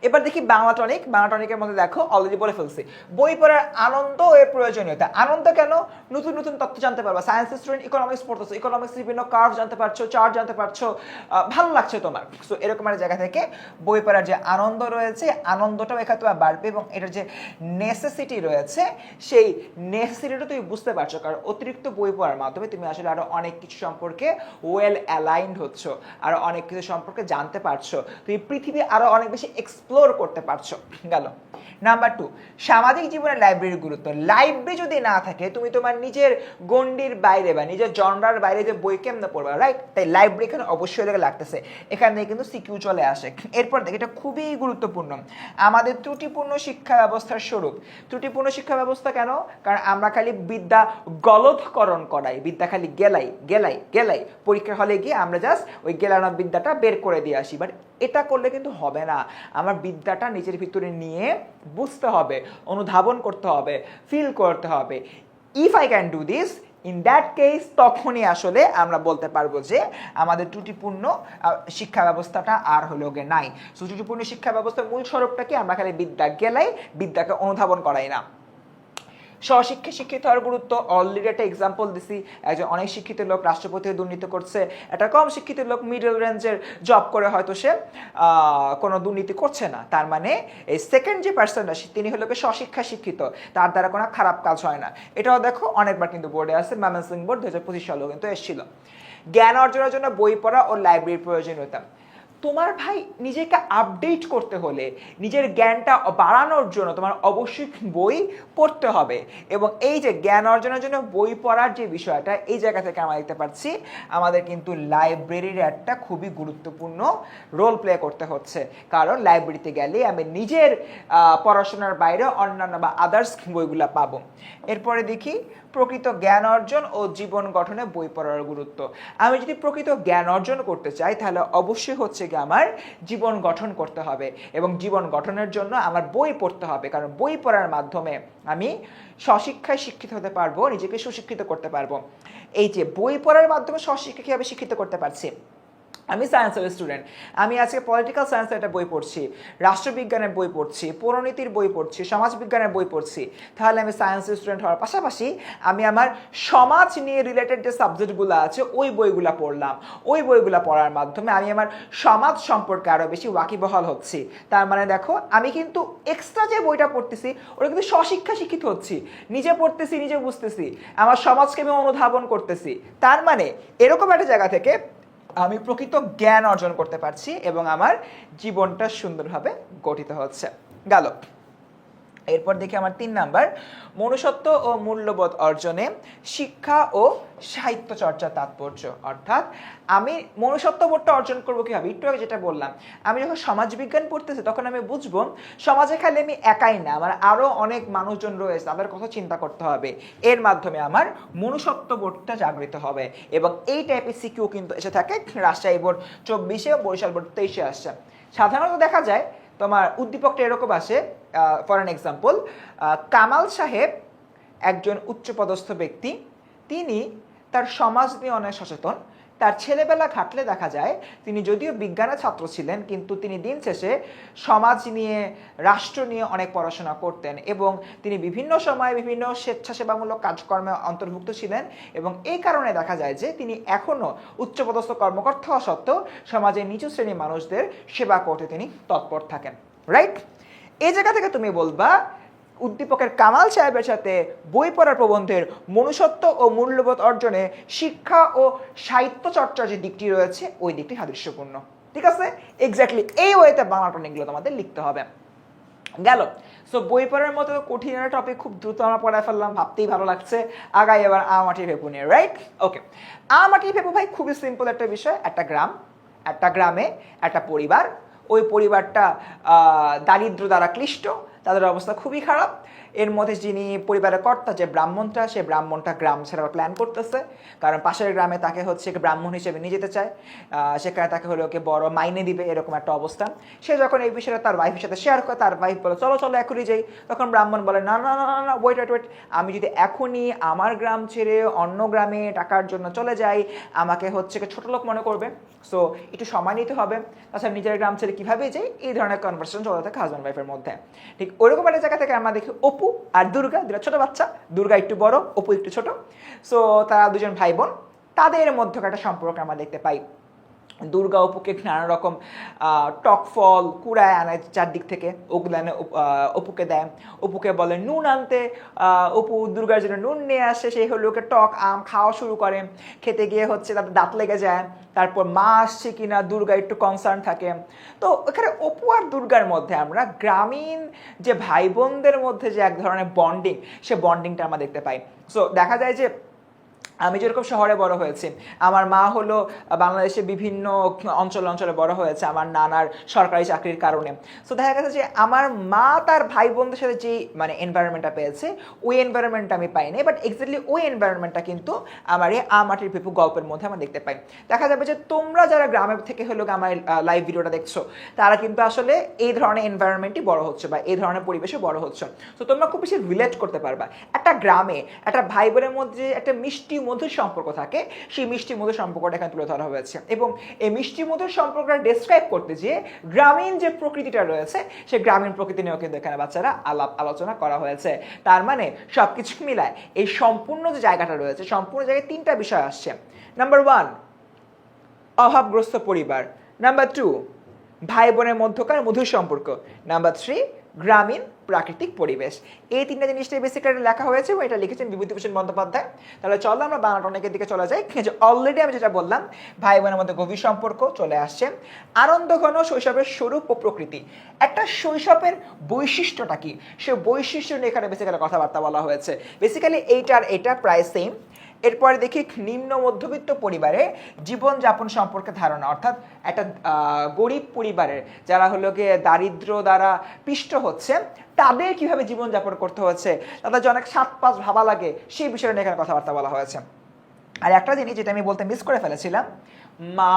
এবার দেখি বাংলা টনিক। বাংলা টনিকের মধ্যে দেখো অলরেডি বলে ফেলছি, বই পড়ার আনন্দ ও এর প্রয়োজনীয়তা। আনন্দ কেন? নতুন নতুন তথ্য জানতে পারবা। সায়েন্সের স্টুডেন্ট ইকোনমিক্স পড়তেছো, ইকোনমিক্স বিভিন্ন কার্ভ জানতে পারছো, চার্ট জানতে পারছো, ভালো লাগছে তোমার। সো এরকম একটা জায়গা থেকে বই পড়ার যে আনন্দ রয়েছে, আনন্দটাও এখানে তোমার বাড়বে, এবং এটার যে নেসেসিটি রয়েছে সেই নেসেসিটিটা তুমি বুঝতে পারছো, কারণ অতিরিক্ত বই পড়ার মাধ্যমে তুমি আসলে আরো অনেক কিছু সম্পর্কে ওয়েল অ্যালাইন্ড হচ্ছ, আরো অনেক কিছু সম্পর্কে জানতে পারছো, তুমি পৃথিবী আরো অনেক বেশি এক্সপ্লোর করতে পারছো। গেল নাম্বার 2, সামাজিক জীবনে লাইব্রেরির গুরুত্ব। লাইব্রেরি যদি না থাকে তুমি তোমার নিজের গণ্ডির বাইরে বা নিজের জনরার বাইরে যে বই কেমনে পড়বা, রাইট? তাই লাইব্রেরি এখানে অবশ্যই লাগতেছে। এখান থেকে কিন্তু সিকিউ চলে আসে। এরপর দেখি, এটা খুবই গুরুত্বপূর্ণ, আমাদের ত্রুটিপূর্ণ শিক্ষা ব্যবস্থার স্বরূপ। ত্রুটিপূর্ণ শিক্ষা ব্যবস্থা কেন? কারণ আমরা খালি বিদ্যা গলদকরণ করাই, বিদ্যা খালি গেলাই গেলাই গেলাই, পরীক্ষার হলে গিয়ে আমরা জাস্ট ওই গেলানো বিদ্যাটা বের করে দিয়ে আসি। বাট এটা করলে কিন্তু হবে না, আমার বিদ্যাটা নিজের ভিতরে নিয়ে বুঝতে হবে, অনুধাবন করতে হবে, ফিল করতে হবে। If I can do this, in that case তখনই আসলে আমরা বলতে পারবো যে আমাদের ত্রুটিপূর্ণ শিক্ষা ব্যবস্থাটা আর হলো গে নাই। সো ত্রুটিপূর্ণ শিক্ষা ব্যবস্থার মূল স্বরূপটা কি? আমরা খালি বিদ্যা গেলাই, বিদ্যাকে অনুধাবন করাই না। স্বশিক্ষায় শিক্ষিত হওয়ার গুরুত্ব অলরেডি একটা এক্সাম্পল দিছি। একজন অনেক শিক্ষিত লোক রাষ্ট্রপতি দুর্নীতি করছে, একটা কম শিক্ষিত লোক মিডল রেঞ্জের জব করে হয়তো সে কোনো দুর্নীতি করছে না, তার মানে এই সেকেন্ড যে পার্সনটা তিনি হলো স্বশিক্ষা শিক্ষিত, তার দ্বারা কোনো খারাপ কাজ হয় না। এটাও দেখো অনেকবার কিন্তু বোর্ডে আছে, ময়মনসিংহ বোর্ড 2025 সালেও কিন্তু এসেছিল। জ্ঞান অর্জনের জন্য বই পড়া ও লাইব্রেরির প্রয়োজনীয়তা। তোমার ভাই নিজেকে আপডেট করতে হলে, নিজের জ্ঞানটা বাড়ানোর জন্য তোমার অবশ্যই বই পড়তে হবে। এবং এই যে জ্ঞান অর্জনের জন্য বই পড়ার যে বিষয়টা, এই জায়গা থেকে আমরা দেখতে পাচ্ছি আমাদের কিন্তু লাইব্রেরির একটা খুবই গুরুত্বপূর্ণ রোল প্লে করতে হচ্ছে। কারণ লাইব্রেরিতে গেলে আমি নিজের পড়াশোনার বাইরে অন্যান্য বা আদার্স বইগুলা পাবো। এরপরে দেখি প্রকৃত জ্ঞান অর্জন ও জীবন গঠনে বই পড়ার গুরুত্ব। আমি যদি প্রকৃত জ্ঞান অর্জন করতে চাই তাহলে অবশ্যই হচ্ছে কি আমার জীবন গঠন করতে হবে, এবং জীবন গঠনের জন্য আমার বই পড়তে হবে। কারণ বই পড়ার মাধ্যমে আমি স্বশিক্ষায় শিক্ষিত হতে পারবো, নিজেকে সুশিক্ষিত করতে পারবো। এই যে বই পড়ার মাধ্যমে স্বশিক্ষা কিভাবে শিক্ষিত করতে পারছি, আমি সায়েন্সের স্টুডেন্ট, আমি আজকে পলিটিক্যাল সায়েন্সের একটা বই পড়ছি, রাষ্ট্রবিজ্ঞানের বই পড়ছি, পৌরনীতির বই পড়ছি, সমাজবিজ্ঞানের বই পড়ছি, তাহলে আমি সায়েন্সের স্টুডেন্ট হওয়ার পাশাপাশি আমি আমার সমাজ নিয়ে রিলেটেড যে সাবজেক্টগুলো আছে ওই বইগুলো পড়লাম। ওই বইগুলো পড়ার মাধ্যমে আমি আমার সমাজ সম্পর্কে আরও বেশি ওয়াকিবহাল হচ্ছি। তার মানে দেখো আমি কিন্তু এক্সট্রা যে বইটা পড়তেছি ওটা কিন্তু স্বশিক্ষা শিক্ষিত হচ্ছি, নিজে পড়তেছি, নিজে বুঝতেছি, আমার সমাজকে আমি অনুধাবন করতেছি। তার মানে এরকম একটা জায়গা থেকে আমি প্রকৃত জ্ঞান অর্জন করতে পারছি এবং আমার জীবনটা সুন্দরভাবে গঠিত হচ্ছে। গেল। এরপর দেখি আমার 3 নাম্বার, মনুষ্যত্ব ও মূল্যবোধ অর্জনে শিক্ষা ও সাহিত্য চর্চার তাৎপর্য। অর্থাৎ আমি মনুষ্যত্ববোধটা অর্জন করবো কিভাবে? একটু আগে যেটা বললাম, আমি যখন সমাজবিজ্ঞান পড়তেছি তখন আমি বুঝবো সমাজে খালি আমি একাই না, আমার আরো অনেক মানুষজন রয়েছে, তাদের কথা চিন্তা করতে হবে। এর মাধ্যমে আমার মনুষ্যত্ববোধটা জাগৃত হবে। এবং এই টাইপের সিকিউ কিন্তু এসে থাকে রাজশাহী বোর্ড 24-এ, বরিশাল বোর্ড 23-এ আসছে। সাধারণত দেখা যায় তোমার উদ্দীপকটা এরকম আসে, ফর অ্যান এক্সাম্পল, কামাল সাহেব একজন উচ্চপদস্থ ব্যক্তি, তিনি তার সমাজ নিয়ে অনেক সচেতন। তার ছেলেবেলা ঘাটলে দেখা যায় তিনি যদিও বিজ্ঞানের ছাত্র ছিলেন, কিন্তু তিনি দিন শেষে সমাজ নিয়ে, রাষ্ট্র নিয়ে অনেক পড়াশোনা করতেন, এবং তিনি বিভিন্ন সময়ে বিভিন্ন স্বেচ্ছাসেবামূলক কাজকর্মে অন্তর্ভুক্ত ছিলেন। এবং এই কারণে দেখা যায় যে তিনি এখনও উচ্চপদস্থ কর্মকর্তা হওয়া সত্ত্বেও সমাজের নিচু শ্রেণীর মানুষদের সেবা করতে তিনি তৎপর থাকেন, রাইট? এই জায়গা থেকে তুমি বলবা উদ্দীপকের কামাল সাহেবের সাথে বই পড়ার প্রবন্ধের মনুষ্যত্ব ও মূল্যবোধ অর্জনে শিক্ষা ও সাহিত্য চর্চার যে দিকটি রয়েছে ওই দিকটি সাদৃশ্যপূর্ণ। ঠিক আছে, এক্স্যাক্টলি এই ওয়েতে বাংলা টনিকগুলো তোমাদের লিখতে হবে। গেল। সো বই পড়ার মতো কঠিন একটা টপিক খুব দ্রুত আমরা পড়ায় ফেললাম, ভাবতেই ভালো লাগছে। আগাই এবার আম-আঁটির ভেপু নিয়ে, রাইট? ওকে, আম-আঁটির ভেপু ভাই খুবই সিম্পল একটা বিষয়। একটা গ্রামে একটা পরিবার, ওই পরিবারটা দারিদ্র দ্বারা ক্লিষ্ট, তাদের অবস্থা খুবই খারাপ। এর মধ্যে যিনি পরিবারের কর্তা, যে ব্রাহ্মণটা, সে ব্রাহ্মণটা গ্রাম ছাড়ার প্ল্যান করতেছে, কারণ পাশের গ্রামে তাকে হচ্ছে ব্রাহ্মণ হিসেবে নিয়ে যেতে চায়, সেখানে তাকে হলো ওকে বড় মাইনে দিবে, এরকম একটা অবস্থান। সে যখন এই বিষয়টা তার ওয়াইফের সাথে শেয়ার করে, তার ওয়াইফ বলে চলো চলো এখনই যাই। তখন ব্রাহ্মণ বলে না না না না, ওয়েট ওয়েট ওয়েট, আমি যদি এখনই আমার গ্রাম ছেড়ে অন্য গ্রামে টাকার জন্য চলে যাই, আমাকে হচ্ছে ছোট লোক মনে করবে, সো একটু সময় নিতে হবে। তাছাড়া নিজের গ্রাম ছেড়ে কীভাবে যাই, এই ধরনের কনভারসেশন চলতে থাকে হাজব্যান্ড ওয়াইফের মধ্যে। ঠিক ওইরকম একটা জায়গা থেকে আমরা দেখি অপু আর দুর্গা, দুটো ছোটো বাচ্চা, দুর্গা একটু বড়, অপু একটু ছোট। সো তারা দুজন ভাই বোন, তাদের মধ্যে একটা সম্পর্ক আমরা দেখতে পাই। দুর্গা অপুকে নানা রকম টক ফল কুড়ায় আনে চারদিক থেকে, ওগুলো এনে অপুকে দেয়। অপুকে বলে নুন আনতে, অপু দুর্গার জন্য নুন নিয়ে আসে, সেই হলো ওকে টক আম খাওয়া শুরু করে। খেতে গিয়ে হচ্ছে তাদের দাঁত লেগে যায়। তারপর মা আসছে কিনা দুর্গা একটু কনসার্ন থাকে। তো এখানে অপু আর দুর্গার মধ্যে আমরা গ্রামীণ যে ভাই বোনদের মধ্যে যে এক ধরনের বন্ডিং, সে বন্ডিংটা আমরা দেখতে পাই। সো দেখা যায় যে আমি যেরকম শহরে বড় হয়েছি, আমার মা হলো বাংলাদেশে বিভিন্ন অঞ্চলে বড় হয়েছে আমার নানার সরকারি চাকরির কারণে। সো দেখা গেছে যে আমার মা তার ভাই বোনদের সাথে যেই মানে এনভায়রনমেন্টটা পেয়েছে, ওই এনভায়রনমেন্টটা আমি পাইনি, বাট এক্স্যাক্টলি ওই এনভায়রনমেন্টটা কিন্তু আমার এই মাটির পেপু গল্পের মধ্যে আমরা দেখতে পাই। দেখা যাবে যে তোমরা যারা গ্রামের থেকে হলো আমার লাইভ ভিডিওটা দেখছো, তারা কিন্তু আসলে এই ধরনের এনভায়রনমেন্টই বড় হচ্ছে বা এই ধরনের পরিবেশে বড় হচ্ছে। তো তোমরা খুব বেশি রিলেট করতে পারবা। একটা গ্রামে একটা ভাই বোনের মধ্যে একটা মিষ্টি মধুর সম্পর্ক থাকে, সেই মিষ্টি মধুর সম্পর্কটা এখানে তুলে ধরা হয়েছে। এবং এই মিষ্টি মধুর সম্পর্কটা ডেসক্রাইব করতে যে গ্রামীণ যে প্রকৃতিটা রয়েছে, সেই গ্রামীণ প্রকৃতি নিয়েও কিন্তু এখানে বাচ্চারা আলোচনা করা হয়েছে। তার মানে সবকিছু মিলায় এই সম্পূর্ণ যে জায়গাটা রয়েছে, সম্পূর্ণ জায়গায় তিনটা বিষয় আসছে। নাম্বার 1, অভাবগ্রস্ত পরিবার। নাম্বার 2, ভাই বোনের মধ্যকার মধুর সম্পর্ক। নাম্বার 3, গ্রামীণ প্রাকৃতিক পরিবেশ। এই তিনটা জিনিসটাই বেসিক্যালি লেখা হয়েছে এবং এটা লিখেছেন বিভূতিভূষণ বন্দ্যোপাধ্যায়। তাহলে চলো আমরা বাংলা টনিকের দিকে চলে যাই। অলরেডি আমি যেটা বললাম, ভাই বোনের মধ্যে গভীর সম্পর্ক চলে আসছে। আনন্দঘন শৈশবের স্বরূপ ও প্রকৃতি। একটা শৈশবের বৈশিষ্ট্যটা কি, সে বৈশিষ্ট্য নিয়ে এখানে বেসিক্যালি কথাবার্তা বলা হয়েছে। বেসিক্যালি এইটা প্রায় সেম। এরপরে দেখি নিম্ন মধ্যবিত্ত পরিবারে জীবনযাপন সম্পর্কে ধারণা, অর্থাৎ একটা গরিব পরিবারের যারা হলো গিয়ে দারিদ্র দ্বারা পিষ্ট হচ্ছে, তাদের কিভাবে জীবনযাপন করতে হচ্ছে, তাদের যে অনেক সাত পাঁচ ভাবা লাগে, সেই বিষয়ে নিয়ে এখানে কথাবার্তা বলা হয়েছে। আর একটা জিনিস যেটা আমি বলতে মিস করে ফেলেছিলাম, মা,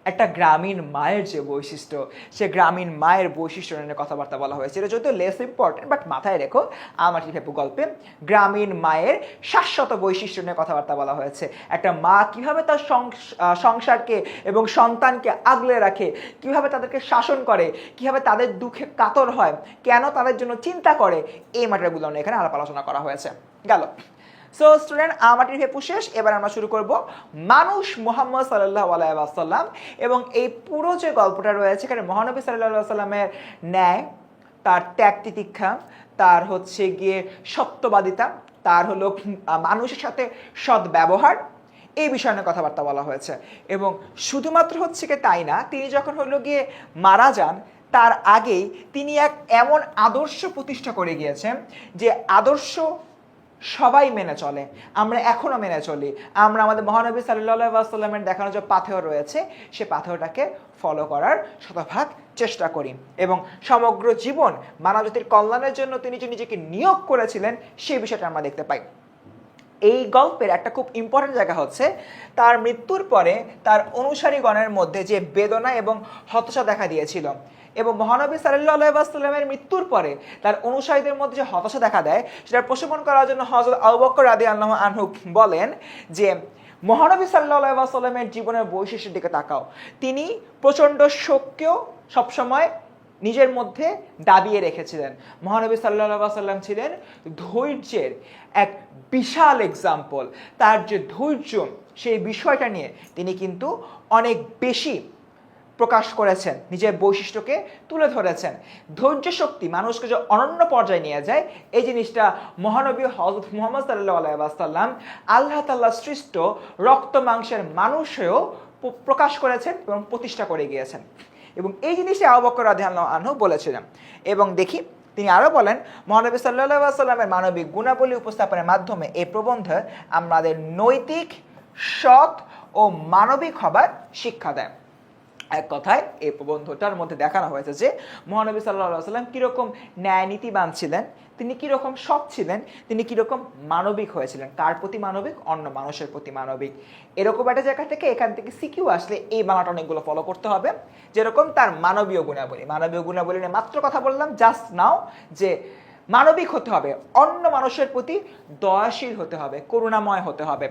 একটা গ্রামীণ মায়ের যে বৈশিষ্ট্য, সে গ্রামীণ মায়ের বৈশিষ্ট্য নিয়ে কথাবার্তা বলা হয়েছে। এটা যদিও লেস ইম্পর্টেন্ট, বাট মাথায় রেখো মাটির পেপু গল্পে গ্রামীণ মায়ের শাশ্বত বৈশিষ্ট্য নিয়ে কথাবার্তা বলা হয়েছে। একটা মা কিভাবে তার সংসারকে এবং সন্তানকে আগলে রাখে, কিভাবে তাদেরকে শাসন করে, কিভাবে তাদের দুঃখে কাতর হয়, কেন তাদের জন্য চিন্তা করে, এই ম্যাটারগুলো নিয়ে এখানে আলাপ আলোচনা করা হয়েছে। গেল। সো স্টুডেন্ট, মাটির পেপু শেষ। এবার আমরা শুরু করব মানুষ মুহাম্মদ সাল্লাল্লাহু আলাইহি ওয়াসাল্লাম। এবং এই পুরো যে গল্পটা রয়েছে, এখানে মহানবী সাল্লাল্লাহু আলাইহি ওয়াসাল্লামের ন্যায়, তার ত্যাগ তিতিক্ষা, তার হচ্ছে গিয়ে সত্যবাদিতা, তার হলো মানুষের সাথে সৎ ব্যবহার, এই বিষয় নিয়ে কথাবার্তা বলা হয়েছে। এবং শুধুমাত্র হচ্ছে কি তাই না, তিনি যখন হলো গিয়ে মারা যান, তার আগেই তিনি এক এমন আদর্শ প্রতিষ্ঠা করে গিয়েছেন যে আদর্শ সবাই মেনে চলে, আমরা এখনো মেনে চলি। আমরা আমাদের মহানবী সাল্লাল্লাহু আলাইহি ওয়াসাল্লামের দেখানো যে পাথেয় রয়েছে, সে পাথেয়টাকে ফলো করার শতভাগ চেষ্টা করি। এবং সমগ্র জীবন মানবজাতির কল্যাণের জন্য তিনি যে নিজেকে নিয়োগ করেছিলেন, সেই বিষয়টা আমরা দেখতে পাই। এই গল্পের একটা খুব ইম্পর্টেন্ট জায়গা হচ্ছে তার মৃত্যুর পরে তার অনুসারীগণের মধ্যে যে বেদনা এবং হতাশা দেখা দিয়েছিল। এবং মহানবী সাল্লাল্লাহু আলাইহি ওয়াসাল্লামের মৃত্যুর পরে তার অনুসারীদের মধ্যে যে হতাশা দেখা দেয়, সেটা প্রশমন করার জন্য হযরত আবু বকর রাদিয়াল্লাহু আনহু বলেন যে মহানবী সাল্লাল্লাহু আলাইহি ওয়াসাল্লামের জীবনের বৈশিষ্ট্যের দিকে তাকাও। তিনি প্রচণ্ড শোককেও সবসময় নিজের মধ্যে দাবিয়ে রেখেছিলেন। মহানবী সাল্লাল্লাহু আলাইহি ওয়াসাল্লাম ছিলেন ধৈর্যের এক বিশাল এক্সাম্পল। তার যে ধৈর্য, সেই বিষয়টা নিয়ে তিনি কিন্তু অনেক বেশি প্রকাশ করেছেন, নিজের বৈশিষ্ট্যকে তুলে ধরেছেন। ধৈর্য শক্তি মানুষকে যে অনন্য পর্যায়ে নিয়ে যায়, এই জিনিসটা মহানবী হযরত মুহাম্মদ সাল্লাল্লাহু আলাইহি ওয়াসাল্লাম আল্লাহ তাআলার সৃষ্ট রক্ত মাংসের মানুষেও প্রকাশ করেছেন এবং প্রতিষ্ঠা করে গিয়েছেন। এবং এই জিনিসটা আবু বকর রাদিয়াল্লাহু আনহু বলেছিলেন। এবং দেখি তিনি আরও বলেন, মহানবী সাল্লাল্লাহু আলাইহি ওয়াসাল্লামের মানবিক গুণাবলী উপস্থাপনের মাধ্যমে এই প্রবন্ধ আমাদের নৈতিক, সৎ ও মানবিক হবার শিক্ষা দেয়। এক কথায় এই প্রবন্ধটার মধ্যে দেখানো হয়েছে যে মহানবী সাল্লাল্লাহু আলাইহি ওয়াসাল্লাম কিরকম ন্যায় নীতিবান ছিলেন, তিনি কিরকম সৎ ছিলেন, তিনি কিরকম মানবিক হয়েছিলেন। কার প্রতি মানবিক? অন্য মানুষের প্রতি মানবিক। এরকম একটা জায়গা থেকে এখান থেকে সিকিউ আসলে এই বাংলাটা অনেকগুলো ফলো করতে হবে। যেরকম তার মানবীয় গুণাবলী নিয়ে মাত্র কথা বললাম জাস্ট নাও, যে মানবিক হতে হবে, অন্য মানুষের প্রতি দয়াশীল হতে হবে, করুণাময় হতে হবে,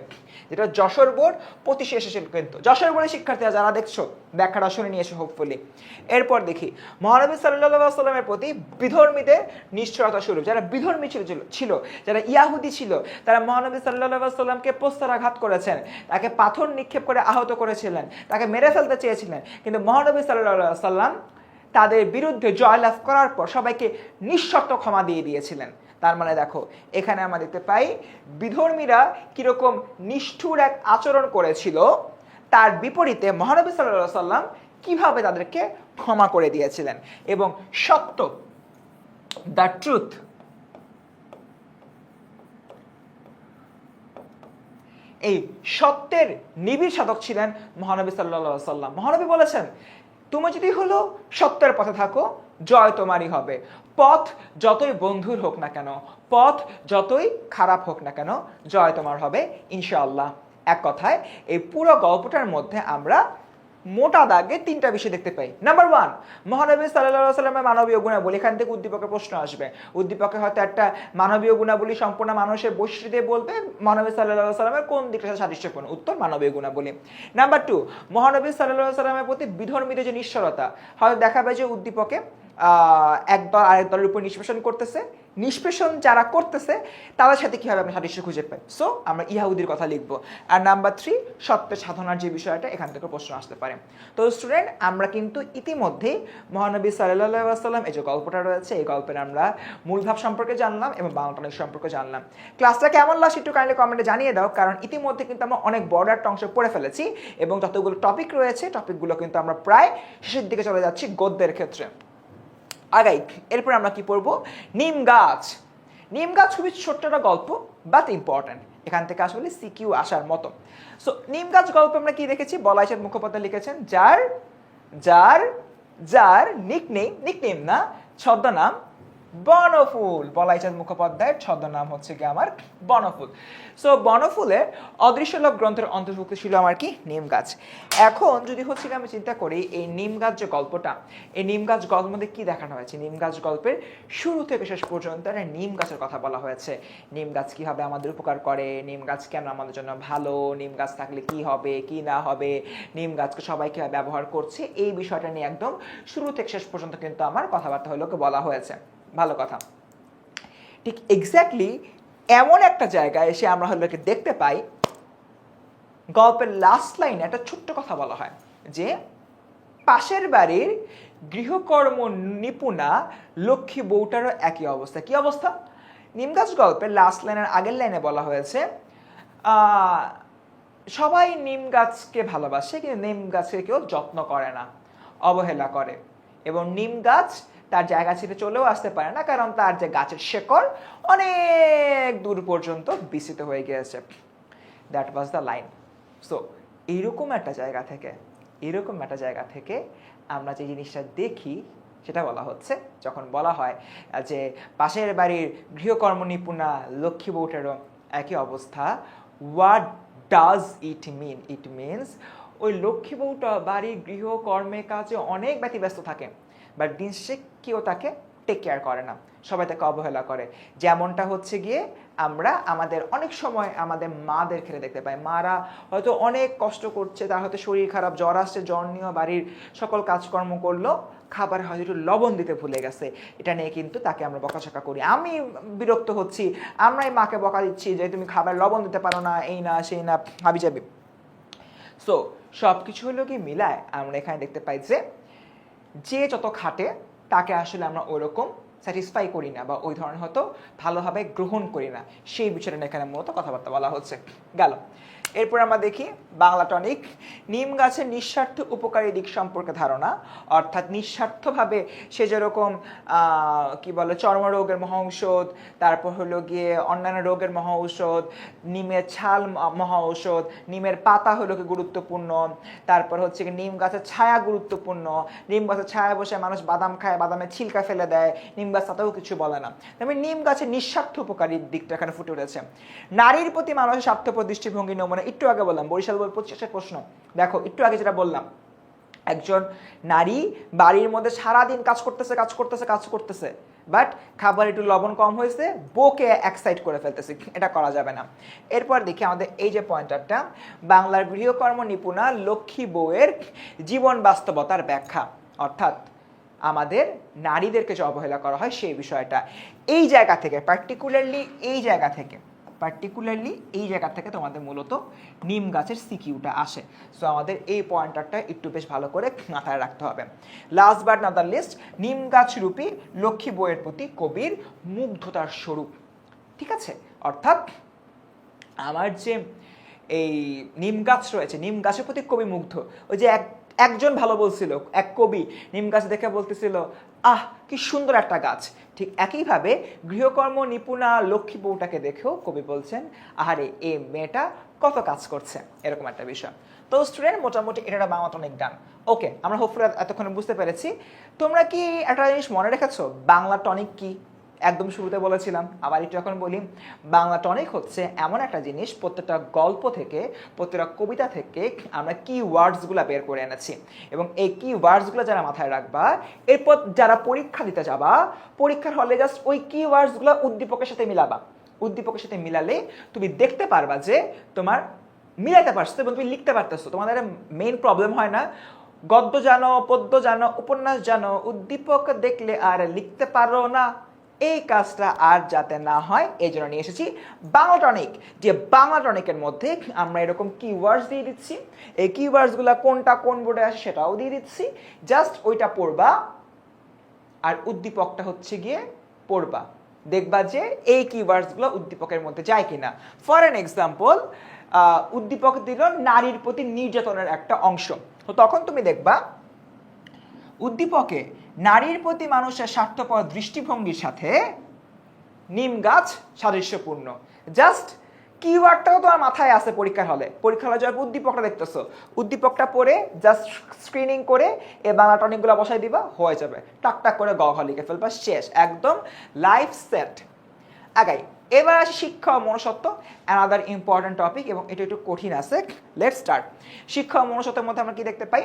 যেটা যশোর বোর্ড প্রতিশে এসেছিল। কিন্তু যশোর বোর্ডের শিক্ষার্থীরা যারা দেখছো ব্যাখ্যাটা শুনে নিয়েছো হোপফুলি। এরপর দেখি মহানবী সাল্লাল্লাহু আলাইহি ওয়াসাল্লামের প্রতি বিধর্মীদের নিশ্চয়তা স্বরূপ, যারা বিধর্মী ছিল, যারা ইয়াহুদি ছিল, তারা মহানবী সাল্লাল্লাহু আলাইহি ওয়াসাল্লামকে প্রস্তরাঘাত করেছেন, তাকে পাথর নিক্ষেপ করে আহত করেছিলেন, তাকে মেরে ফেলতে চেয়েছিলেন। কিন্তু মহানবী সাল্লাল্লাহু আলাইহি ওয়াসাল্লাম তাদের বিরুদ্ধে জয়লাভ করার পর সবাইকে নিঃশর্ত ক্ষমা দিয়ে দিয়েছিলেন। তার মানে দেখো এখানে আমরা দেখতে পাই বিধর্মীরা কিরকম নিষ্ঠুর এক আচরণ করেছিল, তার বিপরীতে মহানবী সাল্লাল্লাহু আলাইহি ওয়াসাল্লাম কিভাবে তাদেরকে ক্ষমা করে দিয়েছিলেন। এবং সত্য, দ্য ট্রুথ, এই সত্যের নিবিড় সাধক ছিলেন মহানবী সাল্লাল্লাহু আলাইহি ওয়াসাল্লাম। মহানবী বলেছেন, তুমি যদি হলো সত্যের পথে থাকো জয় তোমারই হবে। পথ যতই বন্ধুর হোক না কেন, পথ যতই খারাপ হোক না কেন, জয় তোমার হবে ইনশাআল্লাহ। এক কথায় এই পুরো গল্পটার মধ্যে আমরা মোটা দাগে তিনটা বিষয় দেখতে পাই। নাম্বার 1, মহানবী সাল্লাল্লাহু আলাইহি ওয়াসাল্লামের মানবীয় গুণাবলী। এখান থেকে উদ্দীপকের প্রশ্ন আসবে, উদ্দীপকে হয়তো একটা মানবীয় গুণাবলী সম্পূর্ণ মানুষের বৈশিষ্ট্য দিয়ে বলবে, মহানবী সাল্লাল্লাহু আলাইহি ওয়াসাল্লামের কোন দিকটা সাদৃশ্যপূর্ণ? উত্তর মানবীয় গুণাবলী। নাম্বার 2, মহানবী সাল্লাল্লাহু আলাইহি ওয়াসাল্লামের প্রতি বিধর্মীদের যে নিশ্চরতা, হয়তো দেখাবে যে উদ্দীপকে একদল আরেক দলের উপর নিষ্পেষণ করতেছে, নিষ্পেষণ যারা করতেছে তাদের সাথে কিভাবে আমরা সাদৃশ্য খুঁজে পাই। সো আমরা ইহুদির কথা লিখবো। আর নাম্বার 3, সত্যের সাধনার যে বিষয়টা, এখান থেকে প্রশ্ন আসতে পারে। তো স্টুডেন্ট, আমরা কিন্তু ইতিমধ্যেই মহানবী সাল্লাল্লাহু আলাইহি ওয়াসাল্লাম এই যে গল্পটা রয়েছে, এই গল্পের আমরা মূল ভাব সম্পর্কে জানলাম এবং বাংলাটনিক সম্পর্কে জানলাম। ক্লাসটা কেমন লাগছে একটু কাইন্ডলি কমেন্টে জানিয়ে দাও, কারণ ইতিমধ্যে কিন্তু আমরা অনেক বড় একটা অংশ পড়ে ফেলেছি এবং যতগুলো টপিক রয়েছে টপিকগুলো কিন্তু আমরা প্রায় শেষের দিকে চলে যাচ্ছি গদ্যের ক্ষেত্রে। আগাই, এরপর আমরা কি পড়বো? নিম গাছ। নিম গাছ খুবই ছোট্ট একটা গল্প, বাট ইম্পর্টেন্ট, এখান থেকে আসলে সিকিউ আসার মতো। সো নিম গাছ গল্প আমরা কি দেখেছি? বলাই চাঁদ মুখোপাধ্যায় লিখেছেন, যার যার যার নিকনেম না, ছদ্মনাম বনফুল। বলাই চাঁদ মুখোপাধ্যায়ের ছদ্মনাম হচ্ছে কি আমার বনফুল। সো বনফুলের অদৃশ্য লোক গ্রন্থের অন্তর্ভুক্ত ছিল আমার কি নিম গাছ। এখন যদি হচ্ছে কি আমি চিন্তা করি এই নিম গাছ যে গল্পটা, এই নিম গাছ গল্পের মধ্যে কি দেখানো হয়েছে? নিম গাছ গল্পের শুরু থেকে শেষ পর্যন্ত একটা নিম গাছের কথা বলা হয়েছে। নিম গাছ কিভাবে আমাদের উপকার করে, নিম গাছ কেন আমাদের জন্য ভালো, নিম গাছ থাকলে কি হবে কি না হবে, নিম গাছকে সবাই কিভাবে ব্যবহার করছে, এই বিষয়টা নিয়ে একদম শুরু থেকে শেষ পর্যন্ত কিন্তু আমার কথাবার্তা হলো বলা হয়েছে। ভালো কথা। ঠিক এক্স্যাক্টলি এমন একটা জায়গায় এসে আমরা হলো দেখতে পাই গল্পের লাস্ট লাইনে একটা ছোট্ট কথা বলা হয় যে পাশের বাড়ির গৃহকর্ম নিপুণা লক্ষ্মী বউটারও একই অবস্থা। কি অবস্থা? নিমগাছ গল্পের লাস্ট লাইনের আগের লাইনে বলা হয়েছে সবাই নিম গাছকে ভালোবাসে কিন্তু নিম গাছকে কেউ যত্ন করে না, অবহেলা করে, এবং নিম গাছ তার জায়গা ছেড়ে চলেও আসতে পারে না, কারণ তার যে গাছের শেকড় অনেক দূর পর্যন্ত বিস্তৃত হয়ে গিয়েছে। That was the line. So এইরকম একটা জায়গা থেকে আমরা যে জিনিসটা দেখি সেটা বলা হচ্ছে, যখন বলা হয় যে পাশের বাড়ির গৃহকর্ম নিপুণা লক্ষ্মী বউটারও একই অবস্থা, what does it mean? It means ওই লক্ষ্মী বউটা বাড়ির গৃহকর্মে কাজে অনেক ব্যতিব্যস্ত থাকে, বাট দিন শেষে কেউ তাকে টেক কেয়ার করে না, সবাই তাকে অবহেলা করে। যেমনটা হচ্ছে গিয়ে আমরা আমাদের অনেক সময় আমাদের মাদের ক্ষেত্রে দেখতে পাই, মারা হয়তো অনেক কষ্ট করছে, তার হয়তো শরীর খারাপ, জ্বর আসছে, জ্বর নিয়েও বাড়ির সকল কাজকর্ম করলো, খাবারে হয়তো একটু লবণ দিতে ভুলে গেছে, এটা নিয়ে কিন্তু তাকে আমরা বকাঝকা করি। আমি বিরক্ত হচ্ছি, আমরাই মাকে বকা দিচ্ছি যে তুমি খাবার লবণ দিতে পারো না, এই না সেই না, হাবি যাবি। সো সব কিছু হলো কি মিলায় আমরা এখানে দেখতে পাই যে যত খাটে তাকে আসলে আমরা ওরকম স্যাটিসফাই করি না বা ওই ধরনের হয়তো ভালোভাবে গ্রহণ করি না, সেই বিষয়টা এখানে মূলত কথাবার্তা বলা হচ্ছে। গেল এরপর আমরা দেখি বাংলা টনিক। নিম গাছের নিঃস্বার্থ উপকারী দিক সম্পর্কে ধারণা, অর্থাৎ নিঃস্বার্থভাবে সে যেরকম কি বলে চর্মরোগের মহাঔষধ, তারপর হলো গিয়ে অন্যান্য রোগের মহাঔষধ, নিমের ছাল মহাঔষধ, নিমের পাতা হলো কি গুরুত্বপূর্ণ, তারপর হচ্ছে কি নিম গাছের ছায়া গুরুত্বপূর্ণ, নিম গাছের ছায়া বসে মানুষ বাদাম খায়, বাদামের ছিলকা ফেলে দেয়, নিম গাছ তাতেও কিছু বলে না। তবে নিম গাছের নিঃস্বার্থ উপকারী দিকটা এখানে ফুটে উঠেছে। নারীর প্রতি মানুষের স্বার্থপর দৃষ্টিভঙ্গি নমুনা, একটু আগে বললাম বরিশাল বই 25 প্রশ্ন, দেখো একটু আগে যেটা বললাম, একজন নারী বাড়ির মধ্যে সারাদিন কাজ করতেছে, বাট খাবার একটু লবণ কম হয়েছে, বউকে এক্সাইট করে ফেলতেছে, এটা করা যাবে না। এরপর দেখি আমাদের এই যে পয়েন্টারটা, বাংলার গৃহকর্ম নিপুণা লক্ষ্মী বউয়ের জীবন বাস্তবতার ব্যাখ্যা, অর্থাৎ আমাদের নারীদেরকে যে অবহেলা করা হয় সেই বিষয়টা। এই জায়গা থেকে পার্টিকুলারলি এই জায়গা থেকে তোমাদের মূলত নিম গাছের সিকিউটা আসে। সো আমাদের এই পয়েন্টারটা একটু বেশ ভালো করে মাথায় রাখতে হবে। Last but not the least, নিম গাছ রূপী লক্ষ্মী বউয়ের প্রতি কবির মুগ্ধতার স্বরূপ। ঠিক আছে, অর্থাৎ আমার যে এই নিম গাছ রয়েছে, নিম গাছের প্রতি কবি মুগ্ধ। ওই যে একজন ভালো বলছিল, এক কবি নিম গাছ দেখে বলতেছিল, আহ কি সুন্দর একটা গাছ। ঠিক একইভাবে গৃহকর্ম নিপুণা লক্ষ্মী বউটাকে দেখেও কবি বলছেন, আহারে এই মেয়েটা কত কাজ করছে, এরকম একটা বিষয়। তো স্টুডেন্ট, মোটামুটি এটা বাংলা টনিক ডান। ওকে, আমরা হোপফুলি এতক্ষণে বুঝতে পেরেছি। তোমরা কি একটা জিনিস মনে রেখেছো, বাংলা টনিক কি? একদম শুরুতে বলেছিলাম, আবার একটু এখন বলি। বাংলা টনিক হচ্ছে এমন একটা জিনিস, প্রত্যেকটা গল্প থেকে, প্রত্যেকটা কবিতা থেকে আমরা কি ওয়ার্ডসগুলো বের করে এনেছি, এবং এই কি ওয়ার্ডসগুলো যারা মাথায় রাখবা, এরপর যারা পরীক্ষা দিতে যাবা, পরীক্ষার হলে জাস্ট ওই কি ওয়ার্ডসগুলো উদ্দীপকের সাথে মিলাবা। উদ্দীপকের সাথে মিলালে তুমি দেখতে পারবা যে তোমার মিলাইতে পারছো এবং তুমি লিখতে পারতেছো। তোমাদের মেইন প্রবলেম হয় না গদ্য জানো, পদ্য জানো, উপন্যাস জানো, উদ্দীপক দেখলে আর লিখতে পারো না, এই কাজটা আর যাতে না হয় এই জন্য নিয়ে এসেছি বাংলা টনিক। যে বাংলা টনিকের মধ্যে আমরা এরকম কিওয়ার্ডস দিয়ে দিচ্ছি, এই কিওয়ার্ডসগুলো কোনটা কোন বোর্ডে আসে সেটাও দিয়ে দিচ্ছি, জাস্ট ওইটা পড়বা আর উদ্দীপকটা হচ্ছে গিয়ে পড়বা, দেখবা যে এই কিওয়ার্ডসগুলো উদ্দীপকের মধ্যে যায় কিনা। ফর এন এক্সাম্পল, উদ্দীপক দিল নারীর প্রতি নির্যাতনের একটা অংশ, তো তখন তুমি দেখবা উদ্দীপকে নারীর প্রতি মানুষের স্বার্থপর দৃষ্টিভঙ্গির সাথে নিম গাছ সাদৃশ্যপূর্ণ। জাস্ট কিওয়ার্ডটাও তোমার মাথায় আছে পরীক্ষার হলে যখন উদ্দীপকটা দেখতেছো, উদ্দীপকটা পড়ে জাস্ট স্ক্রিনিং করে এই বাংলা টনিকগুলো বসাই দিবা, হয়ে যাবে, টাক করে গ ঘ লিখে ফেলবা, শেষ, একদম লাইফ সেট। আগাই, এবার আসি শিক্ষা ও মনুষ্যত্ব, অ্যানাদার ইম্পর্টেন্ট টপিক, এবং এটা একটু কঠিন আছে। Let's start. শিক্ষা ও মনুষ্যত্বের মধ্যে আমরা কি দেখতে পাই?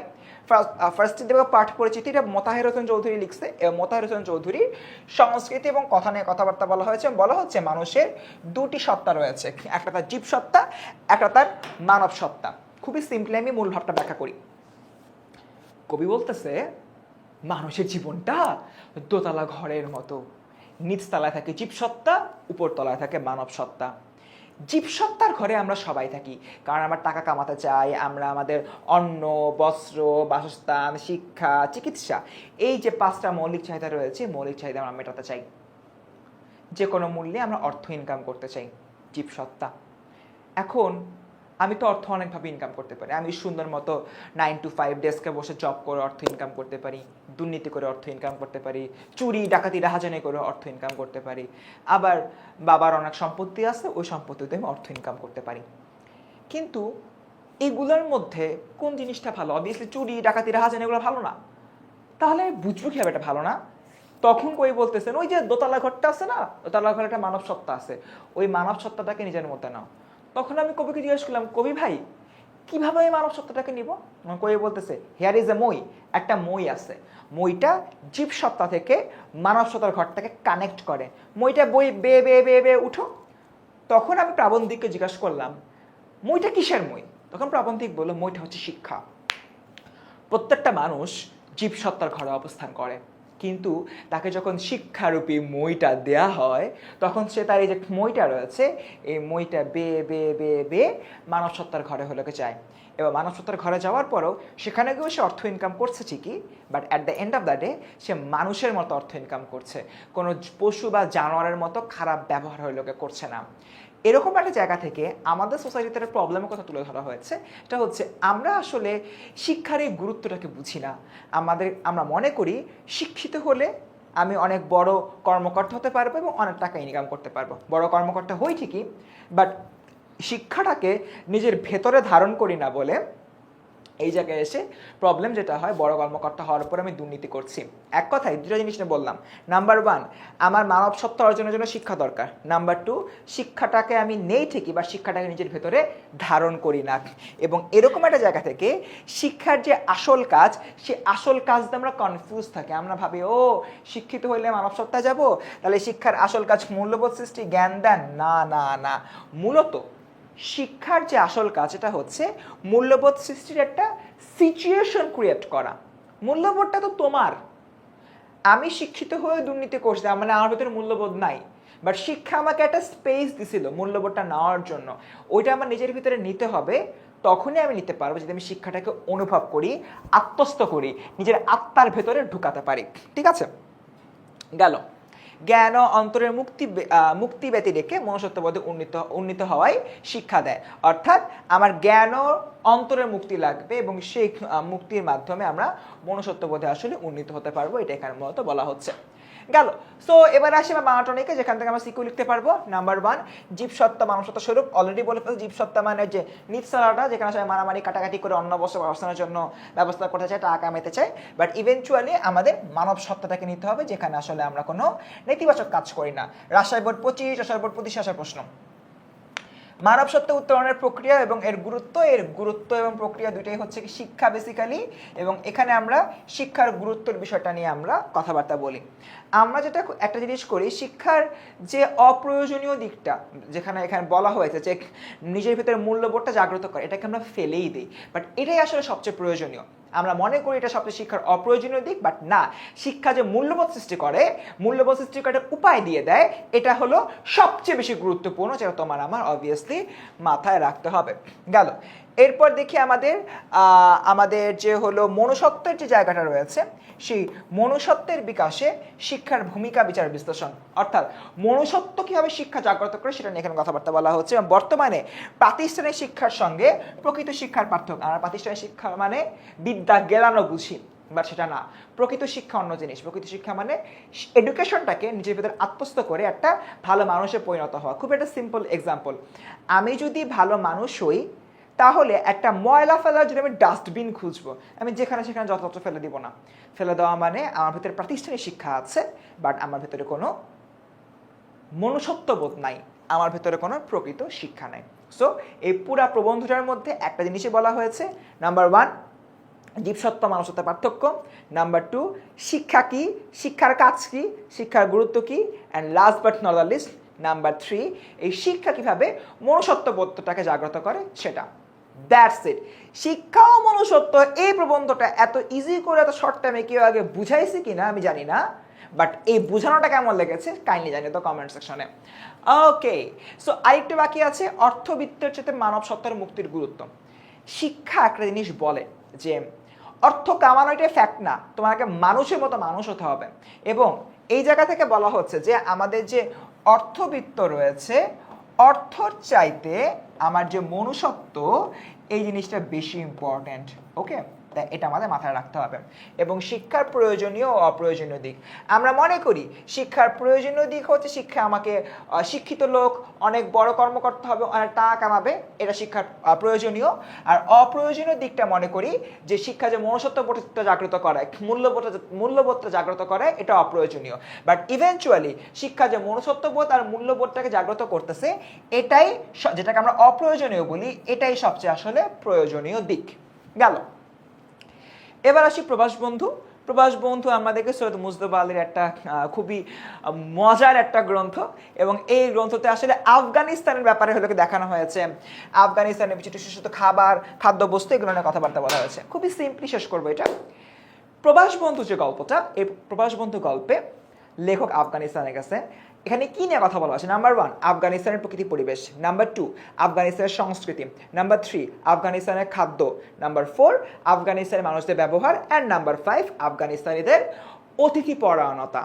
ফার্স্ট দেখব পাঠ পরিচিতি, এটা মোতাহের হোসেন চৌধুরী লিখছে। মোতাহের হোসেন চৌধুরী সংস্কৃতি এবং কথা নিয়ে কথাবার্তা বলা হয়েছে। বলা হচ্ছে মানুষের দুটি সত্তা রয়েছে, একটা তার জীব সত্তা, একটা তার মানব সত্তা। খুবই সিম্পলি আমি মূল ভাবটা ব্যাখ্যা করি। কবি বলতেছে মানুষের জীবনটা দোতলা ঘরের মতো, নিচতলায় থাকে জীবসত্তা, উপরতলায় থাকে মানব সত্তা। জীবসত্তার ঘরে আমরা সবাই থাকি, কারণ আমরা টাকা কামাতে চাই, আমরা আমাদের অন্ন, বস্ত্র, বাসস্থান, শিক্ষা, চিকিৎসা, এই যে 5টা মৌলিক চাহিদা রয়েছে, মৌলিক চাহিদা আমরা মেটাতে চাই। যে কোনো মূল্যে আমরা অর্থ ইনকাম করতে চাই, জীবসত্তা। এখন আমি তো অর্থ অনেকভাবে ইনকাম করতে পারি। আমি সুন্দর মতো 9 to 5 ডেস্কে বসে জব করে অর্থ ইনকাম করতে পারি, দুর্নীতি করে অর্থ ইনকাম করতে পারি, চুরি ডাকাতি রাহাজানি করে অর্থ ইনকাম করতে পারি। আবার বাবার অনেক সম্পত্তি আছে, ওই সম্পত্তিতে আমি অর্থ ইনকাম করতে পারি। কিন্তু এগুলোর মধ্যে কোন জিনিসটা ভালো? অবভিয়াসলি চুরি ডাকাতি রাহাজানি এগুলো ভালো না। তাহলে বুঝবো কিভাবে এটা ভালো না? তখন কই বলতেছেন ওই যে দোতলা ঘরটা আছে না, দোতলা ঘরে একটা মানব সত্তা আছে, ওই মানব সত্তাটাকে নিজের মধ্যে নাও। তখন আমি কবিকে জিজ্ঞেস করলাম, কবি ভাই কিভাবে এই মানব সত্তাটাকে নিব? কবি বলতেছে হিয়ার ইজ এ মই, একটা মই আছে, মইটা জীব সত্তা থেকে মানব সত্তার ঘরটাকে কানেক্ট করে, মইটা বই বে বে বে বে উঠো। তখন আমি প্রাবন্ধিককে জিজ্ঞাসা করলাম মইটা কিসের মই? তখন প্রাবন্ধিক বলল মইটা হচ্ছে শিক্ষা। প্রত্যেকটা মানুষ জীব সত্তার ঘরে অবস্থান করে, কিন্তু তাকে যখন শিক্ষারূপী মইটা দেয়া হয় তখন সে তার এই যে মইটা রয়েছে, এই মইটা বে বে বে বে মানব সত্তার ঘরে হলোকে যায়। এবার মানব সত্তার ঘরে যাওয়ার পরও সেখানে গিয়েও সে অর্থ ইনকাম করছে ঠিকই, but at the end of the day সে মানুষের মতো অর্থ ইনকাম করছে, কোনো পশু বা জানোয়ারের মতো খারাপ ব্যবহার হইলোকে করছে না। এরকম একটা জায়গা থেকে আমাদের সোসাইটিতে একটা প্রবলেমের কথা তুলে ধরা হয়েছে। এটা হচ্ছে আমরা আসলে শিক্ষার এই গুরুত্বটাকে বুঝি না। আমরা মনে করি শিক্ষিত হলে আমি অনেক বড় কর্মকর্তা হতে পারবো এবং অনেক টাকা ইনকাম করতে পারবো। বড় কর্মকর্তা হই ঠিকই, বাট শিক্ষাটাকে নিজের ভেতরে ধারণ করি না বলে এই জায়গায় এসে প্রবলেম যেটা হয়, বড় কর্মকর্তা হওয়ার পর আমি দুর্নীতি করছি। এক কথায় দুটো জিনিস নিয়ে বললাম। নাম্বার 1, আমার মানব সত্তা অর্জনের জন্য শিক্ষা দরকার। নাম্বার 2, শিক্ষাটাকে আমি নেই ঠিকই, বা শিক্ষাটাকে নিজের ভেতরে ধারণ করি না। এবং এরকম একটা জায়গা থেকে শিক্ষার যে আসল কাজ, সে আসল কাজটা আমরা কনফিউজ থাকি। আমরা ভাবি ও শিক্ষিত হইলে মানব সত্তায় যাবো, তাহলে শিক্ষার আসল কাজ মূল্যবোধ সৃষ্টি, জ্ঞান দান। না না না, মূলত শিক্ষার যে আসল কাজ এটা হচ্ছে মূল্যবোধ সৃষ্টির একটা সিচুয়েশন ক্রিয়েট করা। মূল্যবোধটা তো তোমার। আমি শিক্ষিত হয়ে দুর্নীতি করছি, মানে আমার ভিতরে মূল্যবোধ নাই, বাট শিক্ষা আমাকে একটা স্পেস দিছিল মূল্যবোধটা নেওয়ার জন্য। ওইটা আমার নিজের ভিতরে নিতে হবে, তখনই আমি নিতে পারবো যদি আমি শিক্ষাটাকে অনুভব করি, আত্মস্থ করি, নিজের আত্মার ভেতরে ঢুকাতে পারি। ঠিক আছে, গেল। জ্ঞান ও অন্তরের মুক্তি ব্যতি রেখে মনুষ্যত্ববোধে উন্নীত হওয়াই শিক্ষা দেয়। অর্থাৎ আমার জ্ঞান ও অন্তরের মুক্তি লাগবে এবং সেই মুক্তির মাধ্যমে আমরা মনুষ্যত্ববোধে আসলে উন্নীত হতে পারবো, এটা এখানে মূলত বলা হচ্ছে। গেল। সো এবার আসি আমরা বানাটনিকে, যেখান থেকে আমরা সিকিউ লিখতে পারবো। নাম্বার 1, জীবসত্তা মানবসত্তা স্বরূপ। অলরেডি বলে ফেলছি, জীবসত্তা মানে যে নিঃসারাটা, যেখানে সবাই মারামারি কাটাকাটি করে অন্য বস্তু ব্যবস্থানের জন্য ব্যবস্থা করতে চায়, টাকা কামাইতে চায়। বাট ইভেনচুয়ালি আমাদের মানব সত্তাটাকে নিতে হবে, যেখানে আসলে আমরা কোনো নেতিবাচক কাজ করি না। রাজশাহী বোর্ড 25, রাজশাহী বোর্ড 25 আসার প্রশ্ন। মানব সত্তা উত্তরণের প্রক্রিয়া এবং এর গুরুত্ব এবং প্রক্রিয়া দুটোই হচ্ছে কি শিক্ষা বেসিক্যালি। এবং এখানে আমরা শিক্ষার গুরুত্বের বিষয়টা নিয়ে আমরা কথাবার্তা বলি। আমরা যেটা একটা জিনিস করি, শিক্ষার যে অপ্রয়োজনীয় দিকটা, যেখানে এখানে বলা হয়েছে যে নিজের ভিতরে মূল্যবোধটা জাগ্রত করে, এটাকে আমরা ফেলেই দিই। বাট এটাই আসলে সবচেয়ে প্রয়োজনীয়। আমরা মনে করি এটা সবচেয়ে শিক্ষার অপ্রয়োজনীয় দিক, বাট না, শিক্ষা যে মূল্যবোধ সৃষ্টি করে, মূল্যবোধ সৃষ্টি করে উপায় দিয়ে দেয়, এটা হলো সবচেয়ে বেশি গুরুত্বপূর্ণ, যেটা তোমার আমার অবভিয়াসলি মাথায় রাখতে হবে। গেল। এরপর দেখি আমাদের যে হলো মনুষ্যত্বের যে জায়গাটা রয়েছে, সেই মনুষ্যত্বের বিকাশে শিক্ষার ভূমিকা বিচার বিশ্লেষণ। অর্থাৎ মনুষ্যত্ব কিভাবে শিক্ষা জাগ্রত করে সেটা নিয়ে এখানে কথাবার্তা বলা হচ্ছে। এবং বর্তমানে প্রাতিষ্ঠানিক শিক্ষার সঙ্গে প্রকৃত শিক্ষার পার্থক্য। আমরা প্রাতিষ্ঠানিক শিক্ষা মানে বিদ্যা গেলানো বুঝি, বাট সেটা না। প্রকৃত শিক্ষা অন্য জিনিস। প্রকৃত শিক্ষা মানে এডুকেশনটাকে নিজের ভেতরে আত্মস্থ করে একটা ভালো মানুষে পরিণত হওয়া। খুব একটা সিম্পল এক্সাম্পল, আমি যদি ভালো মানুষ হই, তাহলে একটা ময়লা ফেলার জন্য আমি ডাস্টবিন খুঁজবো। আমি যেখানে সেখানে যত্র ফেলে দিব না। ফেলে দেওয়া মানে আমার ভিতরে প্রাতিষ্ঠানিক শিক্ষা আছে, বাট আমার ভিতরে কোনো মনুষ্যত্ববোধ নাই, আমার ভিতরে কোনো প্রকৃত শিক্ষা নাই। সো এই পুরা প্রবন্ধটার মধ্যে একটা জিনিসই বলা হয়েছে। নাম্বার 1, জীবসত্তা মানুষত্বের পার্থক্য। নাম্বার 2, শিক্ষা কি, শিক্ষার কাজ কি, শিক্ষার গুরুত্ব কি। And last but not the least, number 3, এই শিক্ষা কিভাবে মনুষ্যত্ববোধটাকে জাগ্রত করে সেটা। That's it. শিক্ষা ও মনুষ্যত্ব, এই প্রবন্ধটা এত ইজি করে এত শর্ট টাইমে কেউ আগে বুঝাইছি কিনা আমি জানি না, বাট এই বোঝানোটা কেমন লেগেছে কাইন্ডলি জানিয়ে তো কমেন্ট সেকশনে। ওকে, সো আরেকটু বাকি আছে, অর্থবিত্তের চেয়ে মানব সত্তার মুক্তির গুরুত্ব। শিক্ষা একটা জিনিস বলে যে অর্থ কামানো এটা ফ্যাক্ট না, তোমাকে মানুষের মতো মানুষ হতে হবে। এবং এই জায়গা থেকে বলা হচ্ছে যে আমাদের যে অর্থবিত্ত রয়েছে, অর্থর চাইতে আমার যে মনুষ্যত্ব, এই জিনিসটা বেশি ইম্পর্ট্যান্ট। ওকে, তাই এটা আমাদের মাথায় রাখতে হবে। এবং শিক্ষার প্রয়োজনীয় ও অপ্রয়োজনীয় দিক, আমরা মনে করি শিক্ষার প্রয়োজনীয় দিক হচ্ছে শিক্ষা আমাকে শিক্ষিত লোক, অনেক বড় কর্মকর্তা হবে, অনেক টাকা কামাবে, এটা শিক্ষার প্রয়োজনীয়। আর অপ্রয়োজনীয় দিকটা মনে করি যে শিক্ষা যে মনুষ্যত্ববোধটা জাগ্রত করে, মূল্যবোধটা জাগ্রত করে, এটা অপ্রয়োজনীয়। বাট ইভেনচুয়ালি শিক্ষা যে মনুষ্যত্ববোধ আর মূল্যবোধটাকে জাগ্রত করতেছে, এটাই যেটাকে আমরা অপ্রয়োজনীয় বলি, এটাই সবচেয়ে আসলে প্রয়োজনীয় দিক। গেল। এবার আসি প্রবাস বন্ধু আমাদেরকে সৈয়দ মুজতবা আলীর একটা খুবই মজার একটা গ্রন্থ, এবং এই গ্রন্থতে আসলে আফগানিস্তানের ব্যাপারে হলো দেখানো হয়েছে। আফগানিস্তানের বিশিষ্ট খাদ্যবস্তু এগুলো নিয়ে কথাবার্তা বলা হয়েছে। খুবই সিম্পলি শেষ করবো এটা। প্রবাস বন্ধু যে গল্পটা, এই প্রবাস বন্ধু গল্পে লেখক আফগানিস্তানে গেছেন। এখানে কি নিয়ে কথা বলা আছে? নাম্বার 1, আফগানিস্তানের প্রকৃতি পরিবেশ। নাম্বার 2, আফগানিস্তানের সংস্কৃতি। নাম্বার 3, আফগানিস্তানের খাদ্য। নাম্বার 4, আফগানিস্তানের মানুষদের ব্যবহার। অ্যান্ড নাম্বার 5, আফগানিস্তানিদের অতিথি পরায়ণতা।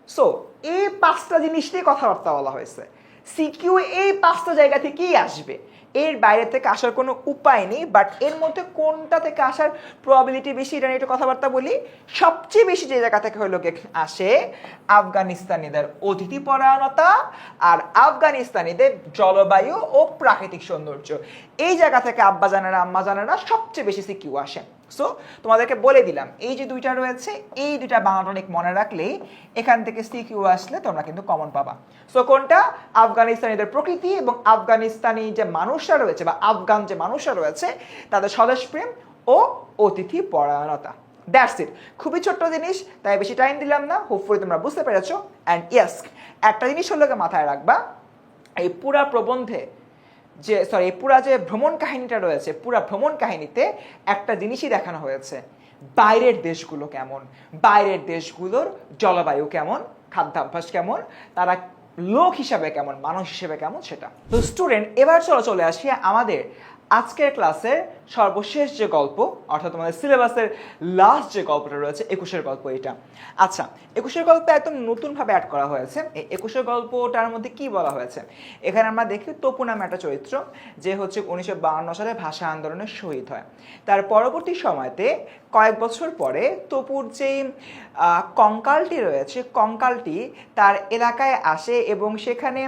সো এই 5টা জিনিস নিয়ে কথাবার্তা বলা হয়েছে। সিকিউ এই 5টা জায়গা থেকেই আসবে, এর বাইরে থেকে আসার কোনো উপায় নেই। বাট এর মধ্যে কোনটা থেকে আসার প্রবাবিলিটি বেশি, এটা নিয়ে একটু কথাবার্তা বলি। সবচেয়ে বেশি যে জায়গা থেকে হলো আসে আফগানিস্তানিদের অতিথি পরায়ণতা আর আফগানিস্তানিদের জলবায়ু ও প্রাকৃতিক সৌন্দর্য, এই জায়গা থেকে আব্বাজানেরা আম্মাজানেরা সবচেয়ে বেশি সিকিউ আসে। সো তোমাদেরকে বলে দিলাম এই যে দুইটা রয়েছে, এই দুইটা বাংলা টনিক মনে রাখলেই এখান থেকে সিকিউ আসলে তোমরা কিন্তু কমন পাবা। সো কোনটা? আফগানিস্তানিদের প্রকৃতি এবং আফগানিস্তানি যে মানুষরা রয়েছে বা আফগান যে মানুষরা রয়েছে তাদের স্বদেশ প্রেম ও অতিথি পরায়ণতা। দ্যাটস ইট, খুবই ছোট্ট জিনিস, তাই বেশি টাইম দিলাম না। হোপফুলি তোমরা বুঝতে পেরেছো। অ্যান্ড ইয়েস, একটা জিনিস হলো মাথায় রাখবা, এই পুরা প্রবন্ধে এই পুরা যে ভ্রমণ কাহিনীটা রয়েছে, পুরা ভ্রমণ কাহিনীতে একটা জিনিসই দেখানো হয়েছে, বাইরের দেশগুলো কেমন, বাইরের দেশগুলোর জলবায়ু কেমন, খাদ্যাভ্যাস কেমন, তারা লোক হিসাবে কেমন, মানুষ হিসেবে কেমন, সেটা। তো স্টুডেন্ট, এবার চলে আসি আমাদের আজকের ক্লাসের সর্বশেষ যে গল্প, অর্থাৎ তোমাদের সিলেবাসের লাস্ট যে গল্পটা রয়েছে, 21-এর গল্প। এটা আচ্ছা, 21-এর গল্প একদম নতুনভাবে অ্যাড করা হয়েছে। এই 21-এর গল্পটার মধ্যে কি বলা হয়েছে, এখানে আমরা দেখি তপু নামে একটা চরিত্র, যে হচ্ছে 1952 সালে ভাষা আন্দোলনের শহীদ হয়। তার পরবর্তী সময়তে কয়েক বছর পরে তপুর যেই কঙ্কালটি রয়েছে, কঙ্কালটি তার এলাকায় আসে এবং সেখানে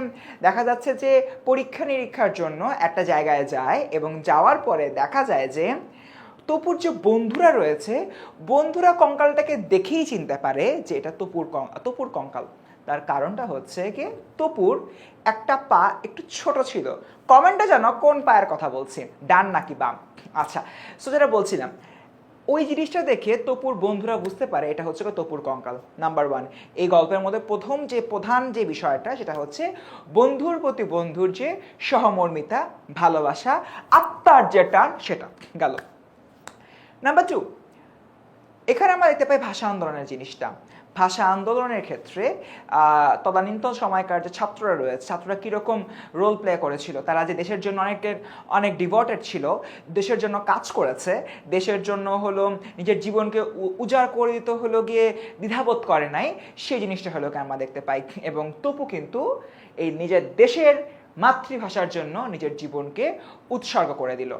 দেখা যাচ্ছে যে পরীক্ষা নিরীক্ষার জন্য একটা জায়গায় যায় এবং যাওয়ার পরে দেখা যায় যে তপুর যে বন্ধুরা রয়েছে, বন্ধুরা কঙ্কালটাকে দেখেই চিনতে পারে যে এটা তপুর কঙ্কাল। তার কারণটা হচ্ছে কি, তপুর একটা পা একটু ছোট ছিল। কমেন্টে জানো কোন পায়ের কথা বলছি, ডান নাকি বাম? আচ্ছা, সো যেটা বলছিলাম, ওই জিনিসটা দেখে তপুর বন্ধুরা বুঝতে পারে এটা হচ্ছে তপুর কঙ্কাল। নাম্বার 1, এই গল্পের মধ্যে প্রধান যে বিষয়টা সেটা হচ্ছে বন্ধুর প্রতি বন্ধুর যে সহমর্মিতা, ভালোবাসা, আত্মার যে টান, সেটা গেল। নাম্বার 2, এখানে আমরা দেখতে পাই ভাষা আন্দোলনের জিনিসটা। ভাষা আন্দোলনের ক্ষেত্রে তদানীন্তন সময়কার যে ছাত্ররা রয়েছে, ছাত্ররা কীরকম রোল প্লে করেছিল, তারা যে দেশের জন্য অনেক ডিভোটেড ছিল, দেশের জন্য কাজ করেছে, দেশের জন্য হলো নিজের জীবনকে উজাড় করে দিতে হলো গিয়ে দ্বিধাবোধ করে নাই, সেই জিনিসটা হলো আমরা দেখতে পাই। এবং তপু কিন্তু এই নিজের দেশের মাতৃভাষার জন্য নিজের জীবনকে উৎসর্গ করে দিল।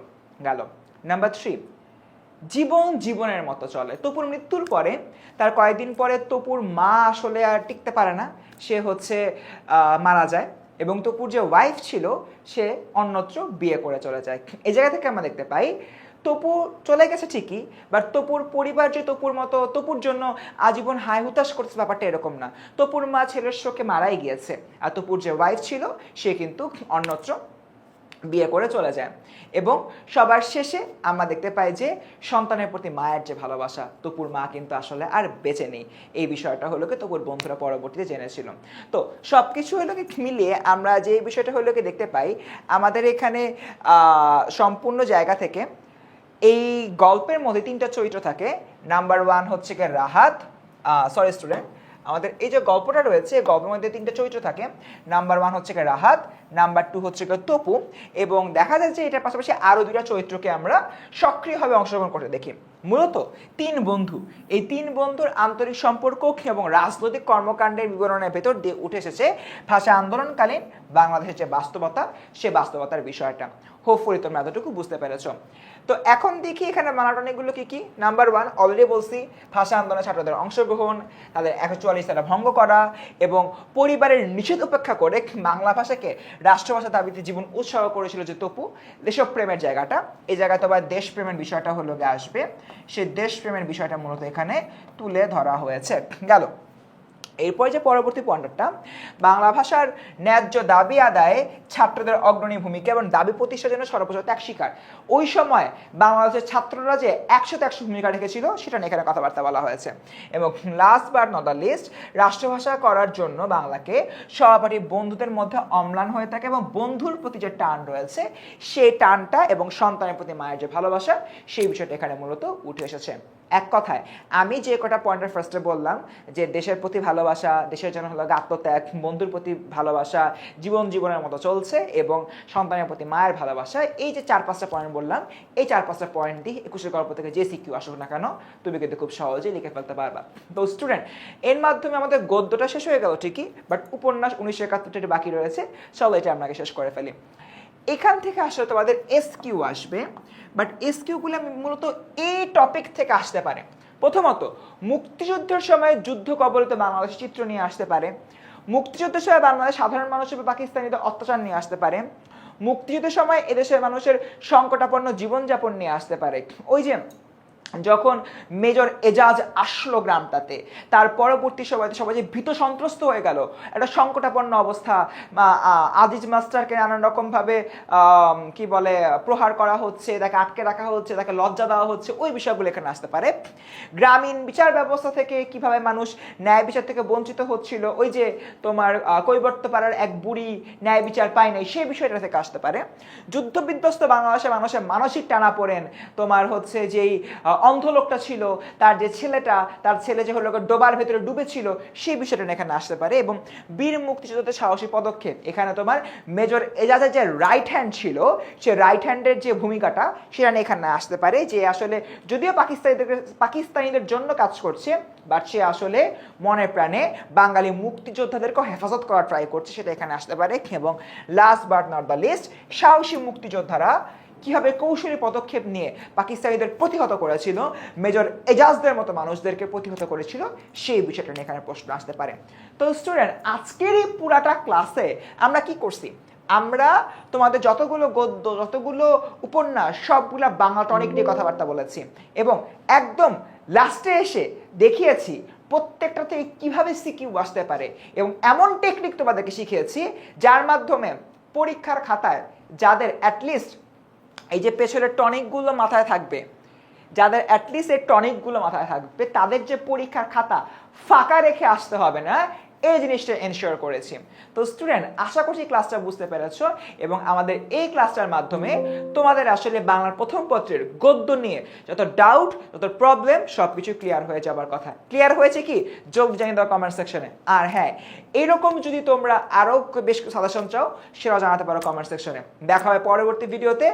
গেল। নাম্বার 3, জীবনের মতো চলে। তপুর মৃত্যুর পরে, তার কয়েকদিন পরে তপুর মা আসলে আর টিকতে পারে না, সে মারা যায় এবং তপুর যে ওয়াইফ ছিল সে অন্যত্র বিয়ে করে চলে যায়। এই জায়গা থেকে আমরা দেখতে পাই তপু চলে গেছে ঠিকই, বাট তপুর পরিবার যে তপুর জন্য আজীবন হাই হুতাশ করছে ব্যাপারটা এরকম না। তপুর মা ছেলের শোকে মারাই গিয়েছে, আর তপুর যে ওয়াইফ ছিল সে কিন্তু অন্যত্র বিয়ে করে চলে যায়। এবং সবার শেষে আমরা দেখতে পাই যে সন্তানের প্রতি মায়ের যে ভালোবাসা, তপুর মা কিন্তু আসলে আর বেঁচে নেই। এই বিষয়টা হলো কি তপুর বন্ধুরা পরবর্তীতে জেনেছিল। তো সব কিছু হলো কি মিলিয়ে আমরা যে বিষয়টা হলো কি দেখতে পাই, আমাদের এখানে সম্পূর্ণ জায়গা থেকে এই গল্পের মধ্যে 3টা চরিত্র থাকে। নাম্বার 1 হচ্ছে কি রাহাত, স্টুডেন্ট, আমাদের এই যে গল্পটা রয়েছে, গল্পের মধ্যে 3টা চরিত্র থাকে। নাম্বার 1 হচ্ছে কি রাহাত, নাম্বার 2 হচ্ছে কি তপু, এবং দেখা যায় যে এটার পাশাপাশি আরো 2টা চরিত্রকে আমরা সক্রিয়ভাবে অংশগ্রহণ করতে দেখি। মূলত 3 বন্ধু, এই 3 বন্ধুর আন্তরিক সম্পর্ক এবং রাজনৈতিক কর্মকাণ্ডের বিবরণের ভেতর দিয়ে উঠে এসেছে ভাষা আন্দোলনকালীন বাংলাদেশের যে বাস্তবতা, সে বাস্তবতার বিষয়টা। হোপফুলি তোমরা এতটুকু বুঝতে পেরেছো। তো এখন দেখি এখানে মানাটনিকগুলো কি কি। নাম্বার 1 অলরেডি বলছি, ভাষা আন্দোলনে ছাত্রদের অংশগ্রহণ, তাদের 144 ধারা ভঙ্গ করা এবং পরিবারের নিষেধ উপেক্ষা করে বাংলা ভাষাকে রাষ্ট্রভাষা দাবিতে জীবন উৎসর্গ করেছিল যে তপু। দেশপ্রেমের জায়গাটা, এই জায়গায় তো আবার দেশপ্রেমের বিষয়টা হলো আসবে, সেই দেশপ্রেমের বিষয়টা মূলত এখানে তুলে ধরা হয়েছে। গেল। এরপরে যে পরবর্তী পয়েন্টটা, বাংলা ভাষার ন্যায্য দাবি আদায়ে ছাত্রদের অগ্রণী ভূমিকা এবং দাবি প্রতিষ্ঠার জন্য সর্বোচ্চ ত্যাগ স্বীকার। ওই সময় বাংলাদেশের ছাত্ররা যে 100-100 ভূমিকা রেখেছিল সেটা নিয়ে এখানে কথাবার্তা বলা হয়েছে। এবং last but not the least, রাষ্ট্রভাষা করার জন্য বাংলাকে সহপাঠী বন্ধুদের মধ্যে অম্লান হয়ে থাকে এবং বন্ধুর প্রতি যে টান রয়েছে সেই টানটা এবং সন্তানের প্রতি মায়ের যে ভালোবাসা, সেই বিষয়টা এখানে মূলত উঠে এসেছে। এক কথায় আমি যে কটা পয়েন্টের ফার্স্টে বললাম যে দেশের প্রতি ভালোবাসা, দেশের জন্য হলো আত্মত্যাগ, বন্ধুর প্রতি ভালোবাসা, জীবনের মতো চলছে এবং সন্তানের প্রতি মায়ের ভালোবাসা, এই যে 4-5টা পয়েন্ট বললাম, এই 4-5টা পয়েন্ট দিয়ে 21 গল্প থেকে যে সিকিউ আসুক না কেন তুমি কিন্তু খুব সহজেই লিখে ফেলতে পারবা। তো স্টুডেন্ট, এর মাধ্যমে আমাদের গদ্যটা শেষ হয়ে গেল ঠিকই, বাট উপন্যাস 1971টি বাকি রয়েছে, চলো এটা আপনাকে শেষ করে ফেলি। এখান থেকে আসলে তোমাদের এসকিউ আসবে, বাট এসকিউগুলো মূলত এই টপিক থেকে আসতে পারে। প্রথমত, মুক্তিযুদ্ধের সময় যুদ্ধ কবলিত বাংলাদেশের চিত্র নিয়ে আসতে পারে, মুক্তিযুদ্ধের সময় বাংলাদেশ সাধারণ মানুষের পাকিস্তানিদের অত্যাচার নিয়ে আসতে পারে, মুক্তিযুদ্ধের সময় এদেশের মানুষের সংকটাপন্ন জীবনযাপন নিয়ে আসতে পারে। ওই যে যখন মেজর এজাজ আসলো গ্রামটাতে, তার পরবর্তী সময়তে সবাই যে ভীত সন্ত্রস্ত হয়ে গেল, একটা সংকটাপন্ন অবস্থা, আজিজ মাস্টারকে নানান রকমভাবে কি বলে প্রহার করা হচ্ছে, তাকে আটকে রাখা হচ্ছে, তাকে লজ্জা দেওয়া হচ্ছে, ওই বিষয়গুলো এখানে আসতে পারে। গ্রামীণ বিচার ব্যবস্থা থেকে কিভাবে মানুষ ন্যায় বিচার থেকে বঞ্চিত হচ্ছিল, ওই যে তোমার কৈবর্তপাড়ার এক বুড়ি ন্যায় বিচার পায় নাই, সেই বিষয়টা থেকে আসতে পারে। যুদ্ধ বিধ্বস্ত বাংলাদেশের মানুষের মানসিক টানাপোড়েন, তোমার হচ্ছে যেই অন্ধ লোকটা ছিল, তার যে ছেলেটা, তার ছেলে যে হলো ডোবার ভেতরে ডুবেছিল, সেই বিষয়টা এখানে আসতে পারে। এবং বীর মুক্তিযোদ্ধাদের সাহসী পদক্ষেপ, এখানে তোমার মেজর এজাজের যে রাইট হ্যান্ড ছিল, সে রাইট হ্যান্ডের যে ভূমিকাটা, সেটা এখানে আসতে পারে, যে আসলে যদিও পাকিস্তানিদের জন্য কাজ করছে, বাট সে আসলে মনে প্রাণে বাঙালি মুক্তিযোদ্ধাদেরকে হেফাজত করার ট্রাই করছে, সেটা এখানে আসতে পারে। এবং last but not the least, সাহসী মুক্তিযোদ্ধারা কিভাবে কৌশলী পদক্ষেপ নিয়ে পাকিস্তানিদের প্রতিহত করেছিল, মেজর এজাজদের মতো মানুষদেরকে প্রতিহত করেছিল, সেই বিষয়টা নিয়ে এখানে প্রশ্ন আসতে পারে। তো স্টুডেন্ট, আজকের এই পুরাটা ক্লাসে আমরা কি করছি, আমরা তোমাদের যতগুলো গদ্য, যতগুলো উপন্যাস, সবগুলা বাংলা টনিক নিয়ে কথাবার্তা বলেছি এবং একদম লাস্টে এসে দেখিয়েছি প্রত্যেকটা থেকে কিভাবে সিকিউ আসতে পারে এবং এমন টেকনিক তোমাদেরকে শিখিয়েছি যার মাধ্যমে পরীক্ষার খাতায় যাদের অ্যাটলিস্ট এই যে পেছনের টনিকগুলো মাথায় থাকবে, যাদের অ্যাটলিস্ট এই টনিকগুলো মাথায় থাকবে, তাদের যে পরীক্ষার খাতা ফাঁকা রেখে আসতে হবে না, এই জিনিসটা এনশিওর করেছি। তো স্টুডেন্ট, আশা করছি ক্লাসটা বুঝতে পেরেছো এবং আমাদের এই ক্লাসটার মাধ্যমে তোমাদের আসলে বাংলার প্রথম পত্রের গদ্য নিয়ে যত ডাউট, যত প্রবলেম, সবকিছু ক্লিয়ার হয়ে যাবার কথা। ক্লিয়ার হয়েছে কি? জলদি জানিয়ে দাও কমেন্ট সেকশনে। আর হ্যাঁ, এরকম যদি তোমরা আরো বেশ সাজেশন চাও, সেটাও জানাতে পারো কমেন্ট সেকশনে। দেখা হবে পরবর্তী ভিডিওতে।